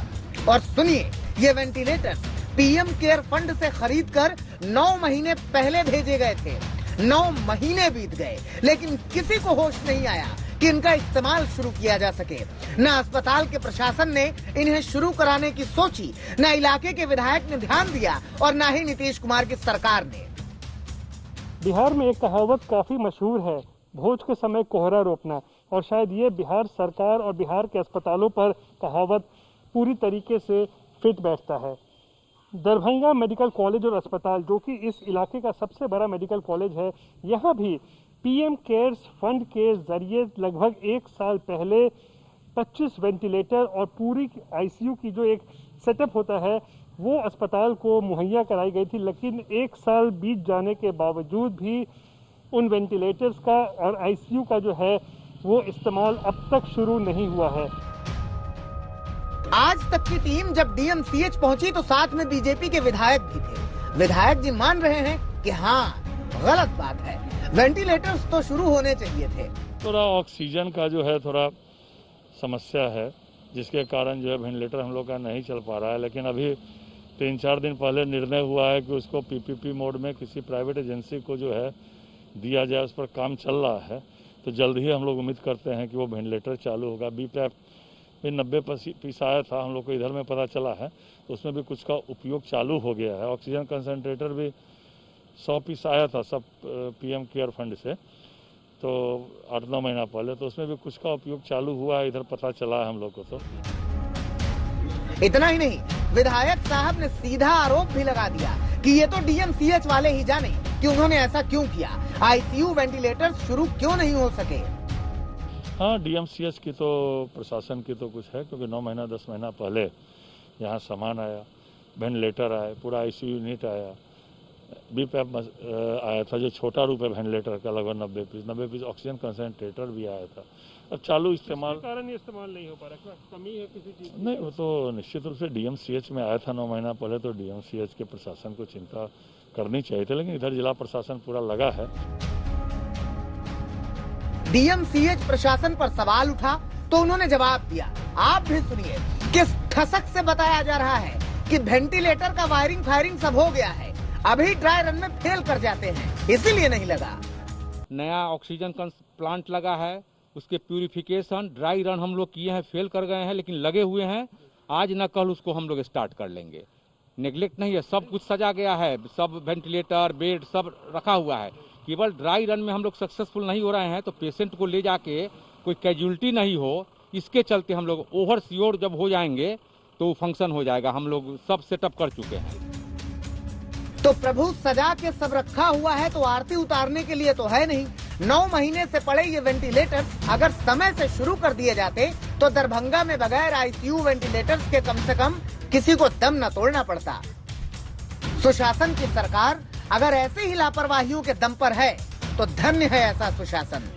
और सुनिए, ये वेंटिलेटर्स पीएम केयर फंड से खरीदकर 9 महीने पहले भेजे गए थे। 9 महीने बीत गए, लेकिन किसी को होश नहीं आया कि इनका इस्तेमाल शुरू किया जा सके। न अस्पताल के प्रशासन ने इन्हें शुरू कराने की सोची, न इलाके के विधायक ने ध्यान दिया, और न ही नीतीश कुमार की सरकार ने। बिहार में एक कहावत काफी मशहूर है, भोज के समय कोहरा रोपना, और शायद ये बिहार सरकार और बिहार के अस्पतालों पर कहावत पूरी तरीके से फिट बैठता है। दरभंगा मेडिकल कॉलेज और अस्पताल, जो कि इस इलाके का सबसे बड़ा मेडिकल कॉलेज है, यहाँ भी पीएम केयर्स फंड के जरिए लगभग 1 साल पहले 25 वेंटिलेटर और पूरी आईसीयू की जो एक सेटअप होता है वो अस्पताल को मुहैया कराई गई थी। लेकिन 1 साल बीत जाने के बावजूद भी उन वेंटिलेटर्स का और आईसीयू का जो है वो इस्तेमाल अब तक शुरू नहीं हुआ है। आज तक की टीम जब डीएमसीएच पहुंची तो साथ में बीजेपी के विधायक भी थे। विधायक जी मान रहे हैं कि हाँ, गलत बात है, वेंटिलेटर्स तो शुरू होने चाहिए थे। थोड़ा ऑक्सीजन का जो है थोड़ा समस्या है, जिसके कारण जो है वेंटिलेटर हम लोग का नहीं चल पा रहा है। लेकिन अभी 3-4 दिन पहले निर्णय हुआ है कि उसको पीपीपी मोड में किसी प्राइवेट एजेंसी को जो है दिया जाए, उस पर काम चल रहा है। तो जल्द ही हम लोग उम्मीद करते हैं कि वो वेंटिलेटर चालू होगा। बीपैप भी 90 पीस आया था, हम लोग को इधर में पता चला है, तो उसमें भी कुछ का उपयोग चालू हो गया है। ऑक्सीजन कंसंट्रेटर भी 100 पीस आया था सब पीएम केयर फंड से, तो 8-9 महीना पहले, तो उसमें भी कुछ का उपयोग चालू हुआ है, इधर पता चला है हम लोग को। तो इतना ही नहीं, विधायक साहब ने सीधा आरोप भी लगा दिया कि ये तो डीएमसीएच वाले ही जाने कि उन्होंने ऐसा क्यों किया, आईसीयू वेंटिलेटर शुरू क्यों नहीं हो सके। हाँ, डीएमसीएच की तो प्रशासन की तो कुछ है, क्योंकि 9 महीना 10 महीना पहले यहाँ सामान आया, वेंटिलेटर आया, पूरा आईसीयू यूनिट आया, बीपैप आया था जो छोटा रूप है वेंटिलेटर का, लगभग 90 पीस ऑक्सीजन कंसंट्रेटर भी आया था। अब चालू इस्तेमाल कारण इस्तेमाल नहीं हो पा रहा, कमी है किसी चीज? नहीं, वो तो निश्चित रूप से डीएमसीएच में आया था 9 महीना पहले, तो डीएमसीएच के प्रशासन को चिंता करनी चाहिए थी, लेकिन इधर जिला प्रशासन पूरा लगा है। डीएमसीएच प्रशासन पर सवाल उठा तो उन्होंने जवाब दिया। आप भी सुनिए, किस ठसक से बताया जा रहा है कि वेंटिलेटर का वायरिंग फायरिंग सब हो गया है, अभी ड्राई रन में फेल कर जाते हैं, इसीलिए नहीं लगा। नया ऑक्सीजन प्लांट लगा है, उसके प्यूरिफिकेशन ड्राई रन हम लोग किए हैं, फेल कर गए हैं, लेकिन लगे हुए हैं। आज न कल उसको हम लोग स्टार्ट कर लेंगे। नेग्लेक्ट नहीं है, सब कुछ सजा गया है, सब वेंटिलेटर बेड सब रखा हुआ है। केवल ड्राई रन में हम लोग सक्सेसफुल नहीं हो रहे हैं, तो पेशेंट को ले जाके कोई कैजुअलिटी नहीं हो, इसके चलते हम लोग ओवर श्योर जब हो जाएंगे तो फंक्शन हो जाएगा। हम लोग सब सेटअप कर चुके हैं। तो प्रभु सजा के सब रखा हुआ है, तो आरती उतारने के लिए तो है नहीं। 9 महीने से पड़े ये वेंटिलेटर अगर समय से शुरू कर दिए जाते तो दरभंगा में बगैर आईसीयू वेंटिलेटर्स के कम से कम किसी को दम न तोड़ना पड़ता। सुशासन की सरकार अगर ऐसे ही लापरवाहियों के दम पर है तो धन्य है ऐसा सुशासन।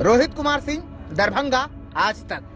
रोहित कुमार सिंह, दरभंगा, आज तक।